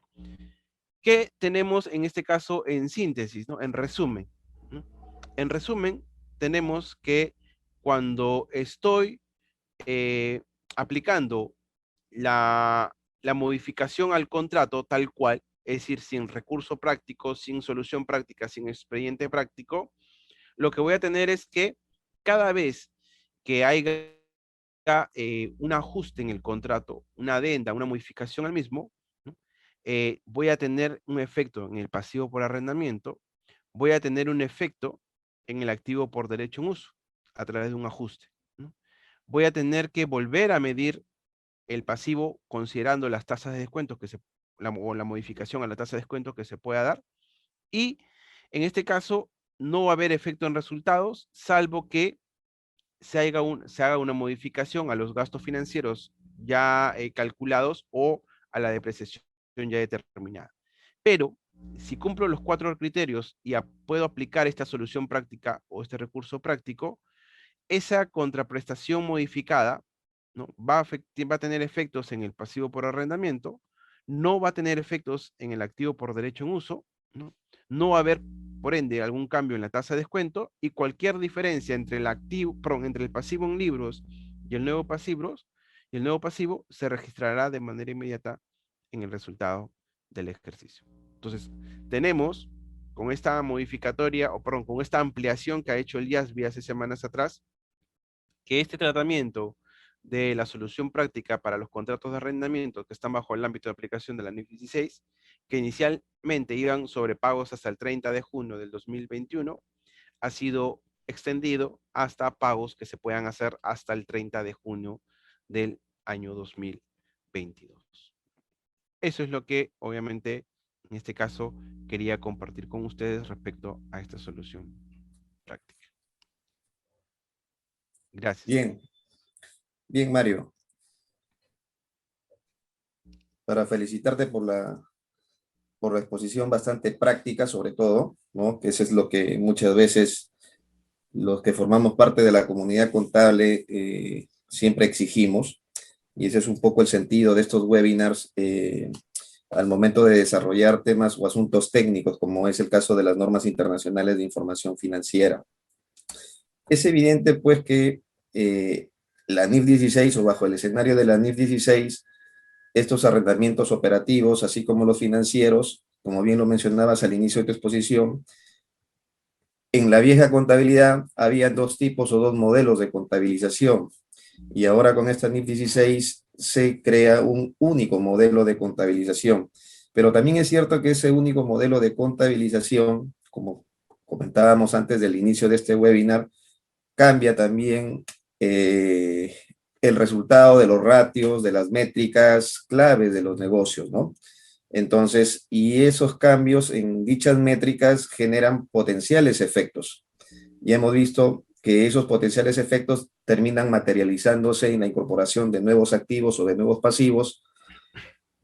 ¿Qué tenemos en este caso en síntesis, ¿no? En resumen, ¿no? En resumen, tenemos que cuando estoy aplicando la modificación al contrato tal cual, es decir, sin recurso práctico, sin solución práctica, sin expediente práctico, lo que voy a tener es que cada vez que haya un ajuste en el contrato, una adenda, una modificación al mismo, ¿no? Voy a tener un efecto en el pasivo por arrendamiento, voy a tener un efecto en el activo por derecho en uso a través de un ajuste, ¿no? Voy a tener que volver a medir el pasivo considerando las tasas de descuento o la modificación a la tasa de descuento que se pueda dar. Y en este caso no va a haber efecto en resultados, salvo que se haga una modificación a los gastos financieros ya calculados o a la depreciación ya determinada. Pero si cumplo los 4 criterios y puedo aplicar esta solución práctica o este recurso práctico, esa contraprestación modificada, ¿no? Va a tener efectos en el pasivo por arrendamiento, no va a tener efectos en el activo por derecho en uso, ¿no? No va a haber, por ende, algún cambio en la tasa de descuento y cualquier diferencia entre entre el pasivo en libros y el nuevo pasivo se registrará de manera inmediata en el resultado del ejercicio. Entonces, tenemos con esta modificatoria, o perdón, con esta ampliación que ha hecho el IASB hace semanas atrás, que este tratamiento de la solución práctica para los contratos de arrendamiento que están bajo el ámbito de aplicación de la NIF 16, que inicialmente iban sobre pagos hasta el 30 de junio del 2021, ha sido extendido hasta pagos que se puedan hacer hasta el 30 de junio del año 2022. Eso es lo que, obviamente, en este caso, quería compartir con ustedes respecto a esta solución práctica. Gracias. Bien, bien, Mario. Para felicitarte por la exposición bastante práctica, sobre todo, ¿no? Que eso es lo que muchas veces los que formamos parte de la comunidad contable siempre exigimos, y ese es un poco el sentido de estos webinars al momento de desarrollar temas o asuntos técnicos, como es el caso de las normas internacionales de información financiera. Es evidente, pues, que la NIF 16 o bajo el escenario de la NIF 16, estos arrendamientos operativos, así como los financieros, como bien lo mencionabas al inicio de tu exposición, en la vieja contabilidad había dos tipos o dos modelos de contabilización, y ahora con esta NIF 16 se crea un único modelo de contabilización. Pero también es cierto que ese único modelo de contabilización, como comentábamos antes del inicio de este webinar, cambia también el resultado de los ratios, de las métricas claves de los negocios, ¿no? Entonces, y esos cambios en dichas métricas generan potenciales efectos. Y hemos visto que esos potenciales efectos terminan materializándose en la incorporación de nuevos activos o de nuevos pasivos,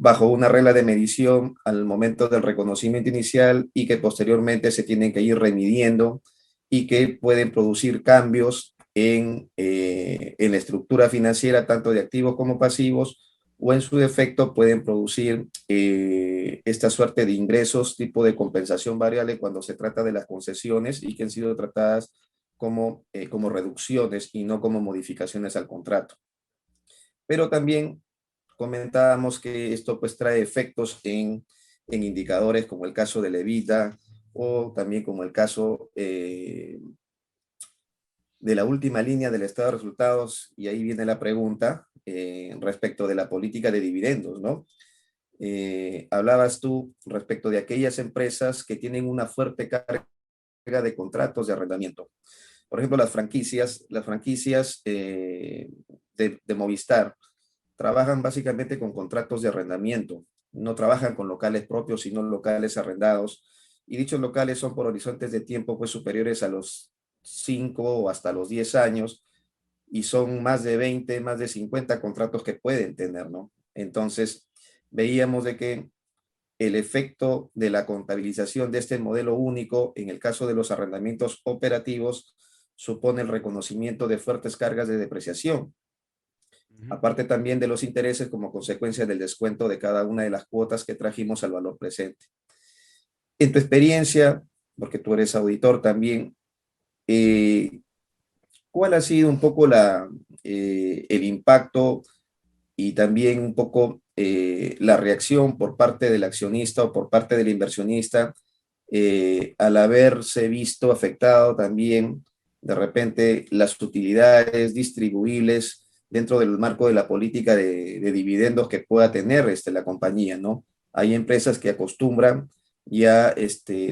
bajo una regla de medición al momento del reconocimiento inicial y que posteriormente se tienen que ir remidiendo y que pueden producir cambios en la estructura financiera, tanto de activos como pasivos, o en su defecto pueden producir esta suerte de ingresos tipo de compensación variable cuando se trata de las concesiones y que han sido tratadas como reducciones y no como modificaciones al contrato. Pero también comentábamos que esto pues trae efectos en indicadores como el caso de Levita o también como el caso de la última línea del estado de resultados, y ahí viene la pregunta respecto de la política de dividendos, ¿no? Hablabas tú respecto de aquellas empresas que tienen una fuerte carga de contratos de arrendamiento. Por ejemplo, las franquicias de Movistar trabajan básicamente con contratos de arrendamiento. No trabajan con locales propios, sino locales arrendados. Y dichos locales son por horizontes de tiempo pues superiores a los 5 o hasta los 10 años y son más de 20, más de 50 contratos que pueden tener, ¿no? Entonces, veíamos de que el efecto de la contabilización de este modelo único en el caso de los arrendamientos operativos supone el reconocimiento de fuertes cargas de depreciación, Ujú. aparte también de los intereses como consecuencia del descuento de cada una de las cuotas que trajimos al valor presente. En tu experiencia, porque tú eres auditor también, eh, ¿cuál ha sido un poco el impacto y también un poco la reacción por parte del accionista o por parte del inversionista al haberse visto afectado también de repente las utilidades distribuibles dentro del marco de la política de dividendos que pueda tener la compañía, ¿no? Hay empresas que acostumbran ya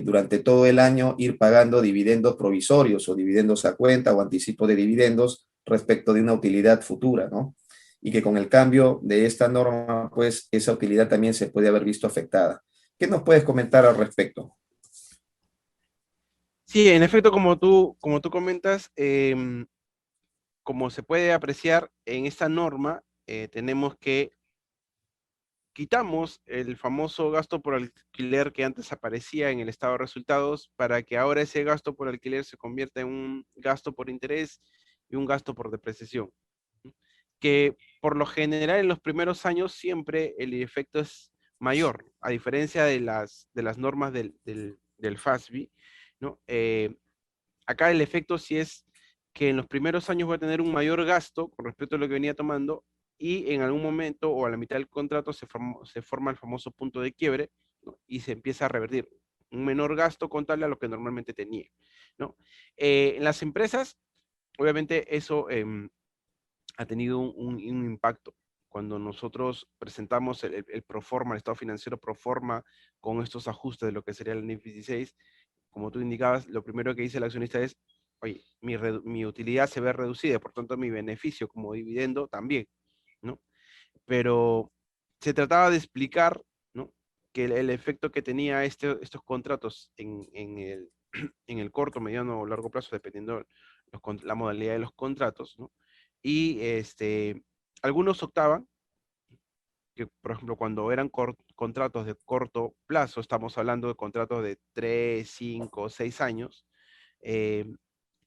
durante todo el año ir pagando dividendos provisorios o dividendos a cuenta o anticipo de dividendos respecto de una utilidad futura, ¿no? Y que con el cambio de esta norma, pues esa utilidad también se puede haber visto afectada. ¿Qué nos puedes comentar al respecto? Sí, en efecto, como tú comentas, como se puede apreciar en esta norma, tenemos que quitamos el famoso gasto por alquiler que antes aparecía en el estado de resultados para que ahora ese gasto por alquiler se convierta en un gasto por interés y un gasto por depreciación. ¿No? Que por lo general en los primeros años siempre el efecto es mayor, a diferencia de las normas del FASB, ¿no? Acá el efecto sí es que en los primeros años va a tener un mayor gasto con respecto a lo que venía tomando y en algún momento o a la mitad del contrato se forma el famoso punto de quiebre, ¿no? Y se empieza a revertir un menor gasto contable a lo que normalmente tenía, ¿no? En las empresas, obviamente eso ha tenido un impacto. Cuando nosotros presentamos el proforma, el estado financiero proforma con estos ajustes de lo que sería el NIF 16, como tú indicabas, lo primero que dice el accionista es, oye, mi utilidad se ve reducida, por tanto mi beneficio como dividendo también, ¿no? Pero se trataba de explicar, ¿no? Que el efecto que tenía estos contratos en el corto, mediano o largo plazo, dependiendo la modalidad de los contratos, ¿no? Y algunos optaban que, por ejemplo, cuando eran contratos de corto plazo, estamos hablando de contratos de 3, 5, 6 años, eh,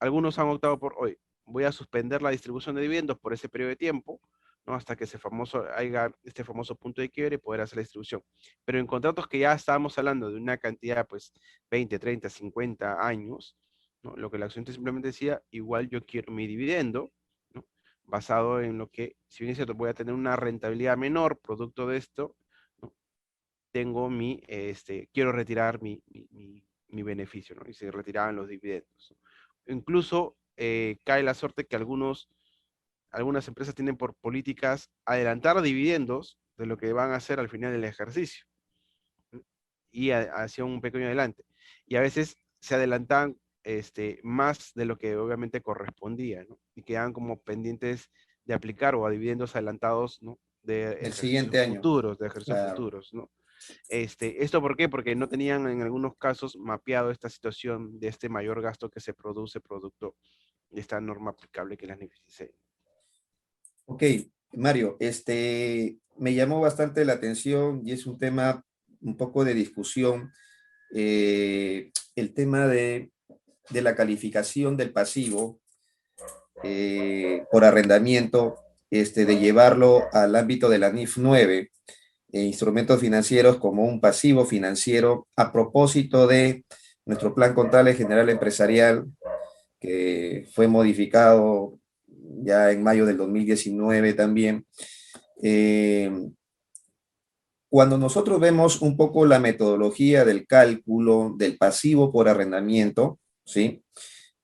algunos han optado por, hoy voy a suspender la distribución de dividendos por ese periodo de tiempo, ¿no? Hasta que haya este famoso punto de quiebre y poder hacer la distribución. Pero en contratos que ya estábamos hablando de una cantidad, pues, 20, 30, 50 años, ¿no? Lo que el accionista simplemente decía, igual yo quiero mi dividendo, ¿no? Basado en lo que, si bien es cierto, voy a tener una rentabilidad menor producto de esto, ¿no? Quiero retirar mi beneficio, ¿no? Y se retiraban los dividendos. Incluso cae la suerte que algunas empresas tienen por políticas adelantar dividendos de lo que van a hacer al final del ejercicio, ¿no? Y hacia un pequeño adelante. Y a veces se adelantan más de lo que obviamente correspondía, ¿no? Y quedan como pendientes de aplicar o a dividendos adelantados, ¿no? De El ejercicios siguiente año. futuros, de ejercicios Claro. futuros, ¿no? ¿Esto por qué? Porque no tenían en algunos casos mapeado esta situación de este mayor gasto que se produce producto de esta norma aplicable que es la NIF 16. Ok. Mario, me llamó bastante la atención y es un tema un poco de discusión, el tema de la calificación del pasivo por arrendamiento, de llevarlo al ámbito de la NIF 9, instrumentos financieros como un pasivo financiero, a propósito de nuestro plan contable general empresarial, que fue modificado ya en mayo del 2019 también. Eh, Cuando nosotros vemos un poco la metodología del cálculo del pasivo por arrendamiento, ¿sí?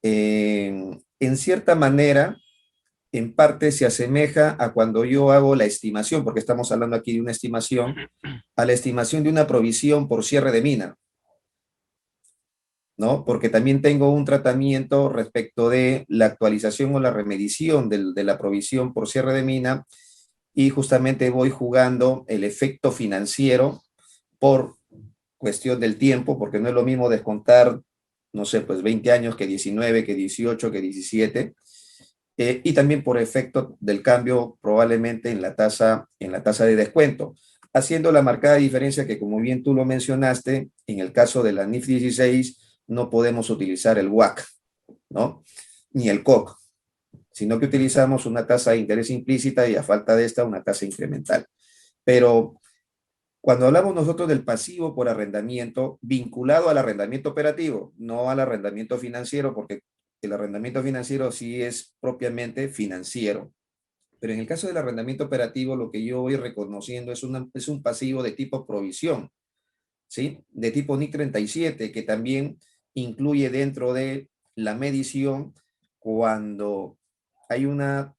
En cierta manera, en parte se asemeja a cuando yo hago la estimación, porque estamos hablando aquí de una estimación, a la estimación de una provisión por cierre de mina, ¿no? Porque también tengo un tratamiento respecto de la actualización o la remedición de la provisión por cierre de mina, y justamente voy jugando el efecto financiero por cuestión del tiempo, porque no es lo mismo descontar, no sé, pues 20 años que 19, que 18, que 17, y también por efecto del cambio probablemente en la tasa de descuento, haciendo la marcada diferencia que, como bien tú lo mencionaste, en el caso de la NIF 16 no podemos utilizar el WAC, ¿no? Ni el COC, sino que utilizamos una tasa de interés implícita y, a falta de esta, una tasa incremental. Pero cuando hablamos nosotros del pasivo por arrendamiento, vinculado al arrendamiento operativo, no al arrendamiento financiero, porque el arrendamiento financiero sí es propiamente financiero. Pero en el caso del arrendamiento operativo, lo que yo voy reconociendo es un pasivo de tipo provisión, ¿sí? De tipo NIC 37, que también incluye dentro de la medición cuando hay una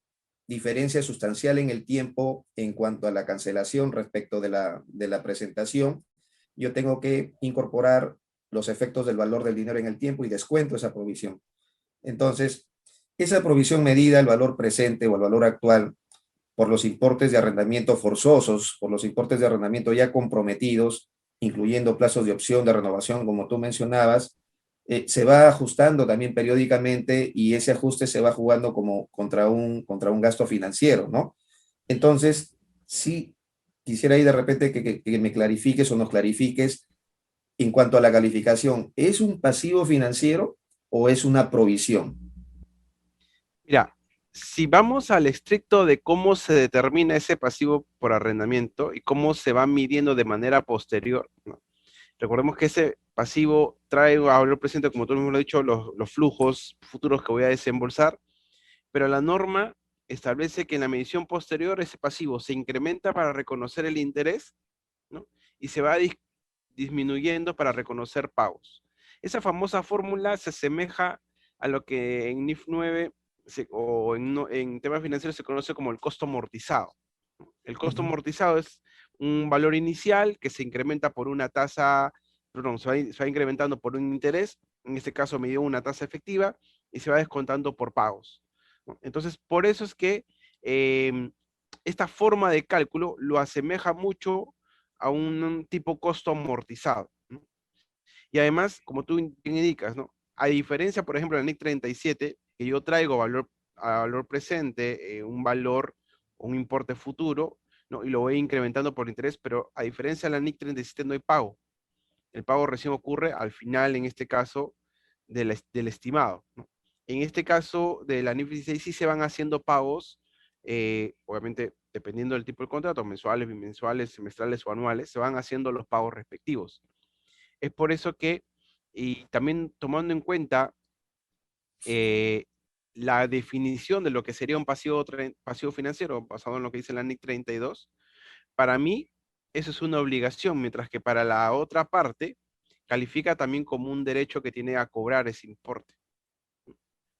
diferencia sustancial en el tiempo en cuanto a la cancelación respecto de la presentación. Yo tengo que incorporar los efectos del valor del dinero en el tiempo y descuento esa provisión. Entonces, esa provisión medida, el valor presente o el valor actual, por los importes de arrendamiento forzosos, por los importes de arrendamiento ya comprometidos, incluyendo plazos de opción de renovación, como tú mencionabas, se va ajustando también periódicamente, y ese ajuste se va jugando como contra un gasto financiero, ¿no? Entonces, sí, quisiera ahí de repente que me clarifiques o nos clarifiques en cuanto a la calificación. ¿Es un pasivo financiero o es una provisión? Mira, si vamos al estricto de cómo se determina ese pasivo por arrendamiento y cómo se va midiendo de manera posterior, ¿no? Recordemos que ese pasivo trae a valor presente, como tú mismo lo has dicho, los flujos futuros que voy a desembolsar, pero la norma establece que en la medición posterior ese pasivo se incrementa para reconocer el interés, ¿no? Y se va disminuyendo para reconocer pagos. Esa famosa fórmula se asemeja a lo que en NIF 9 o en temas financieros se conoce como el costo amortizado. El costo Ujú. amortizado es un valor inicial que se incrementa por una tasa, perdón, se va incrementando por un interés, en este caso me dio una tasa efectiva, y se va descontando por pagos, ¿no? Entonces, por eso es que eh, esta forma de cálculo lo asemeja mucho a un tipo costo amortizado, ¿no? Y además, como tú indicas, ¿no? A diferencia, por ejemplo, del NIC 37, que yo traigo a valor presente, un valor, un importe futuro, ¿no? Y lo voy incrementando por interés, pero a diferencia de la NIC 37 no hay pago. El pago recién ocurre al final, en este caso, del estimado, ¿no? En este caso de la NIF 16 sí se van haciendo pagos, obviamente dependiendo del tipo de contrato, mensuales, bimensuales, semestrales o anuales, se van haciendo los pagos respectivos. Es por eso que, y también tomando en cuenta eh, la definición de lo que sería un pasivo financiero, basado en lo que dice la NIC 32, para mí eso es una obligación, mientras que para la otra parte califica también como un derecho que tiene a cobrar ese importe.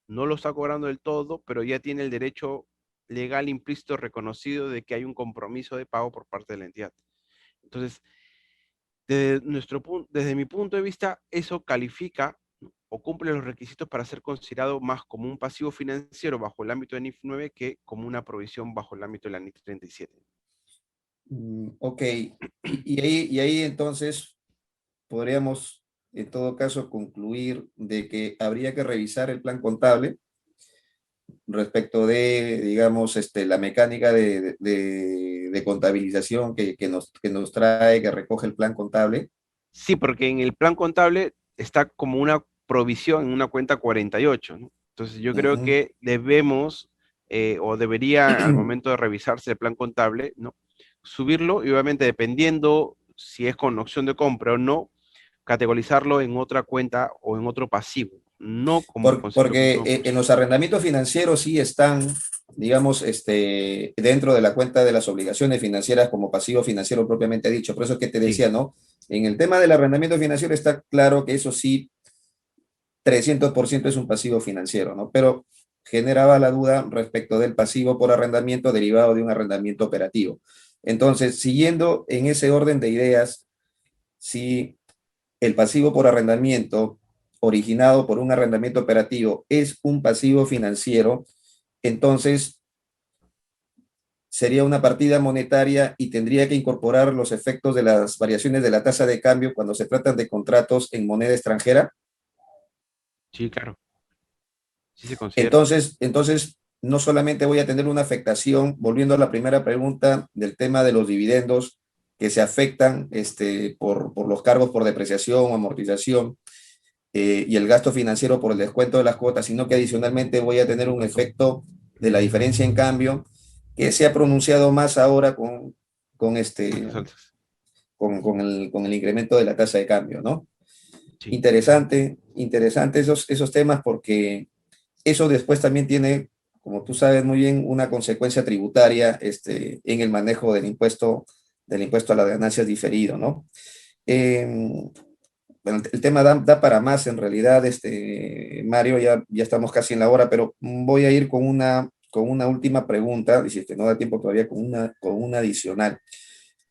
No lo está cobrando del todo, pero ya tiene el derecho legal implícito reconocido de que hay un compromiso de pago por parte de la entidad. Entonces, desde mi punto de vista, eso califica, ¿no? O cumple los requisitos para ser considerado más como un pasivo financiero bajo el ámbito de NIF 9 que como una provisión bajo el ámbito de la NIF 37. Ok, y ahí entonces podríamos en todo caso concluir de que habría que revisar el plan contable, respecto de, digamos, la mecánica de contabilización que nos trae, que recoge el plan contable. Sí, porque en el plan contable está como una provisión en una cuenta 48, ¿no? Entonces yo creo Ujú. que debemos, o debería al momento de revisarse el plan contable, ¿no? Subirlo y obviamente dependiendo si es con opción de compra o no, categorizarlo en otra cuenta o en otro pasivo, no como considerarlo como Porque una en opción. los arrendamientos financieros sí están, digamos, dentro de la cuenta de las obligaciones financieras como pasivo financiero propiamente dicho. Por eso es que te Sí, decía, ¿no? En el tema del arrendamiento financiero está claro que eso sí, 300% es un pasivo financiero, ¿no? Pero generaba la duda respecto del pasivo por arrendamiento derivado de un arrendamiento operativo. Entonces, siguiendo en ese orden de ideas, si el pasivo por arrendamiento originado por un arrendamiento operativo es un pasivo financiero, entonces sería una partida monetaria y tendría que incorporar los efectos de las variaciones de la tasa de cambio cuando se tratan de contratos en moneda extranjera. sí, claro, sí se considera. Entonces, no solamente voy a tener una afectación, volviendo a la primera pregunta del tema de los dividendos que se afectan por los cargos por depreciación o amortización, y el gasto financiero por el descuento de las cuotas, sino que adicionalmente voy a tener un efecto de la diferencia en cambio que se ha pronunciado más ahora con, Altas, altas. con el incremento de la tasa de cambio, ¿no? Sí, Interesante esos temas porque eso después también tiene, como tú sabes muy bien, una consecuencia tributaria en el manejo del impuesto a las ganancias diferido, ¿no? Eh, bueno, el tema da para más en realidad, Mario, ya estamos casi en la hora, pero voy a ir con una última pregunta, y si es que no da tiempo todavía, con una adicional.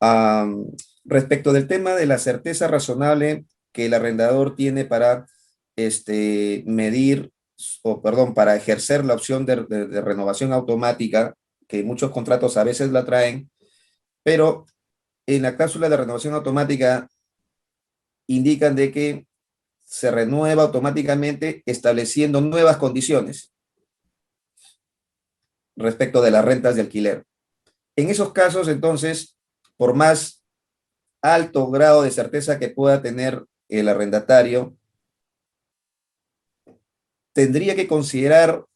Am, Respecto del tema de la certeza razonable que el arrendador tiene para medir, o perdón, para ejercer la opción de renovación automática, que muchos contratos a veces la traen, pero en la cláusula de renovación automática indican de que se renueva automáticamente estableciendo nuevas condiciones respecto de las rentas de alquiler. En esos casos, entonces, por más alto grado de certeza que pueda tener el arrendatario, tendría que considerar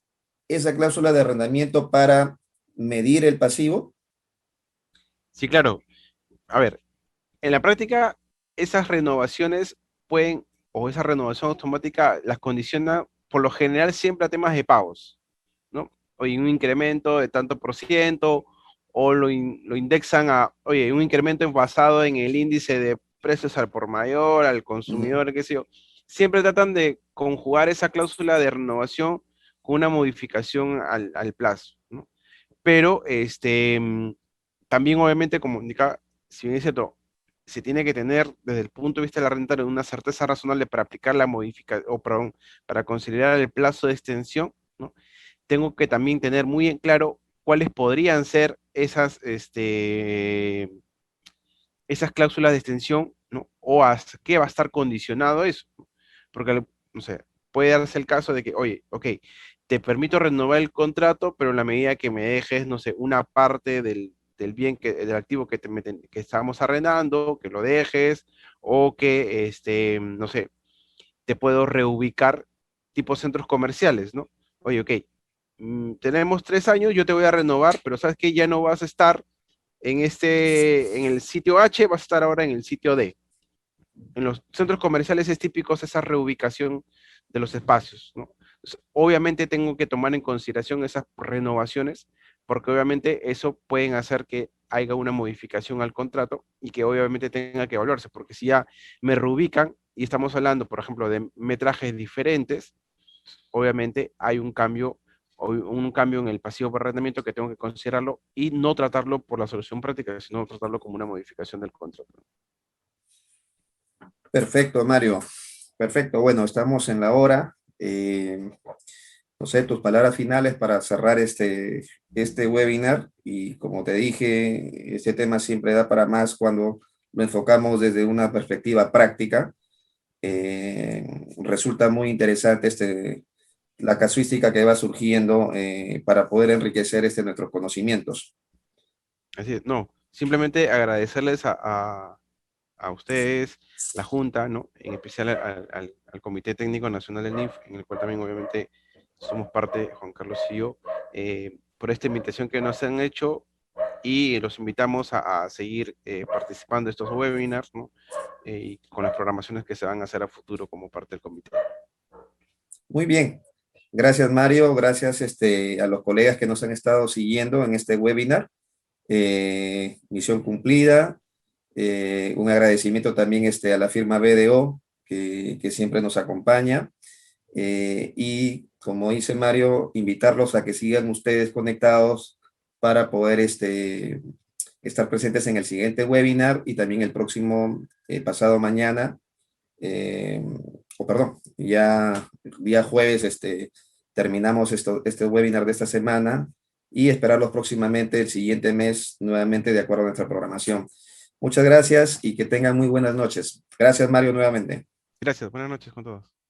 esa cláusula de arrendamiento para medir el pasivo. sí, claro. A ver, en la práctica, esas renovaciones pueden, o esa renovación automática las condiciona por lo general siempre a temas de pagos, ¿no? Oye, un incremento de tanto por ciento, o lo indexan a, oye, un incremento basado en el índice de precios al por mayor, al Ujú. consumidor, qué sé yo. Siempre tratan de conjugar esa cláusula de renovación con una modificación al plazo, ¿no? Pero también obviamente como indica, si bien es cierto, se tiene que tener desde el punto de vista de la renta una certeza razonable para aplicar la modificación, o perdón, para considerar el plazo de extensión, ¿no? Tengo que también tener muy en claro cuáles podrían ser esas cláusulas de extensión, ¿no? O a qué va a estar condicionado eso. Porque, no sé, puede darse el caso de que, oye, ok, te permito renovar el contrato, pero en la medida que me dejes, no sé, una parte del bien, del activo que estábamos arrendando, que lo dejes, o que, no sé, te puedo reubicar tipo centros comerciales, ¿no? Oye, ok, tenemos 3 años, yo te voy a renovar, pero sabes que ya no vas a estar en el sitio H, vas a estar ahora en el sitio D. En los centros comerciales es típico esa reubicación de los espacios, ¿no? Entonces, obviamente tengo que tomar en consideración esas renovaciones, porque obviamente eso pueden hacer que haya una modificación al contrato y que obviamente tenga que evaluarse, porque si ya me reubican y estamos hablando, por ejemplo, de metrajes diferentes, obviamente hay un cambio en el pasivo por arrendamiento que tengo que considerarlo y no tratarlo por la solución práctica, sino tratarlo como una modificación del contrato. Perfecto, Mario. Perfecto. Bueno, estamos en la hora. No sé, tus palabras finales para cerrar este webinar. Y como te dije, este tema siempre da para más cuando lo enfocamos desde una perspectiva práctica. Resulta muy interesante la casuística que va surgiendo para poder enriquecer nuestros conocimientos. Así es, no, simplemente agradecerles a ustedes, la Junta, ¿no? En especial al Comité Técnico Nacional del NIF, en el cual también obviamente somos parte, Juan Carlos y yo, por esta invitación que nos han hecho y los invitamos a seguir participando de estos webinars, ¿no? Y con las programaciones que se van a hacer a futuro como parte del comité. Muy bien. Gracias, Mario. Gracias a los colegas que nos han estado siguiendo en este webinar. Misión cumplida. Un agradecimiento también a la firma BDO, que siempre nos acompaña. Y como dice Mario, invitarlos a que sigan ustedes conectados para poder estar presentes en el siguiente webinar y también el próximo pasado mañana, o perdón, ya día jueves terminamos este webinar de esta semana y esperarlos próximamente el siguiente mes nuevamente de acuerdo a nuestra programación. Muchas gracias y que tengan muy buenas noches. Gracias, Mario, nuevamente. Gracias, buenas noches con todos.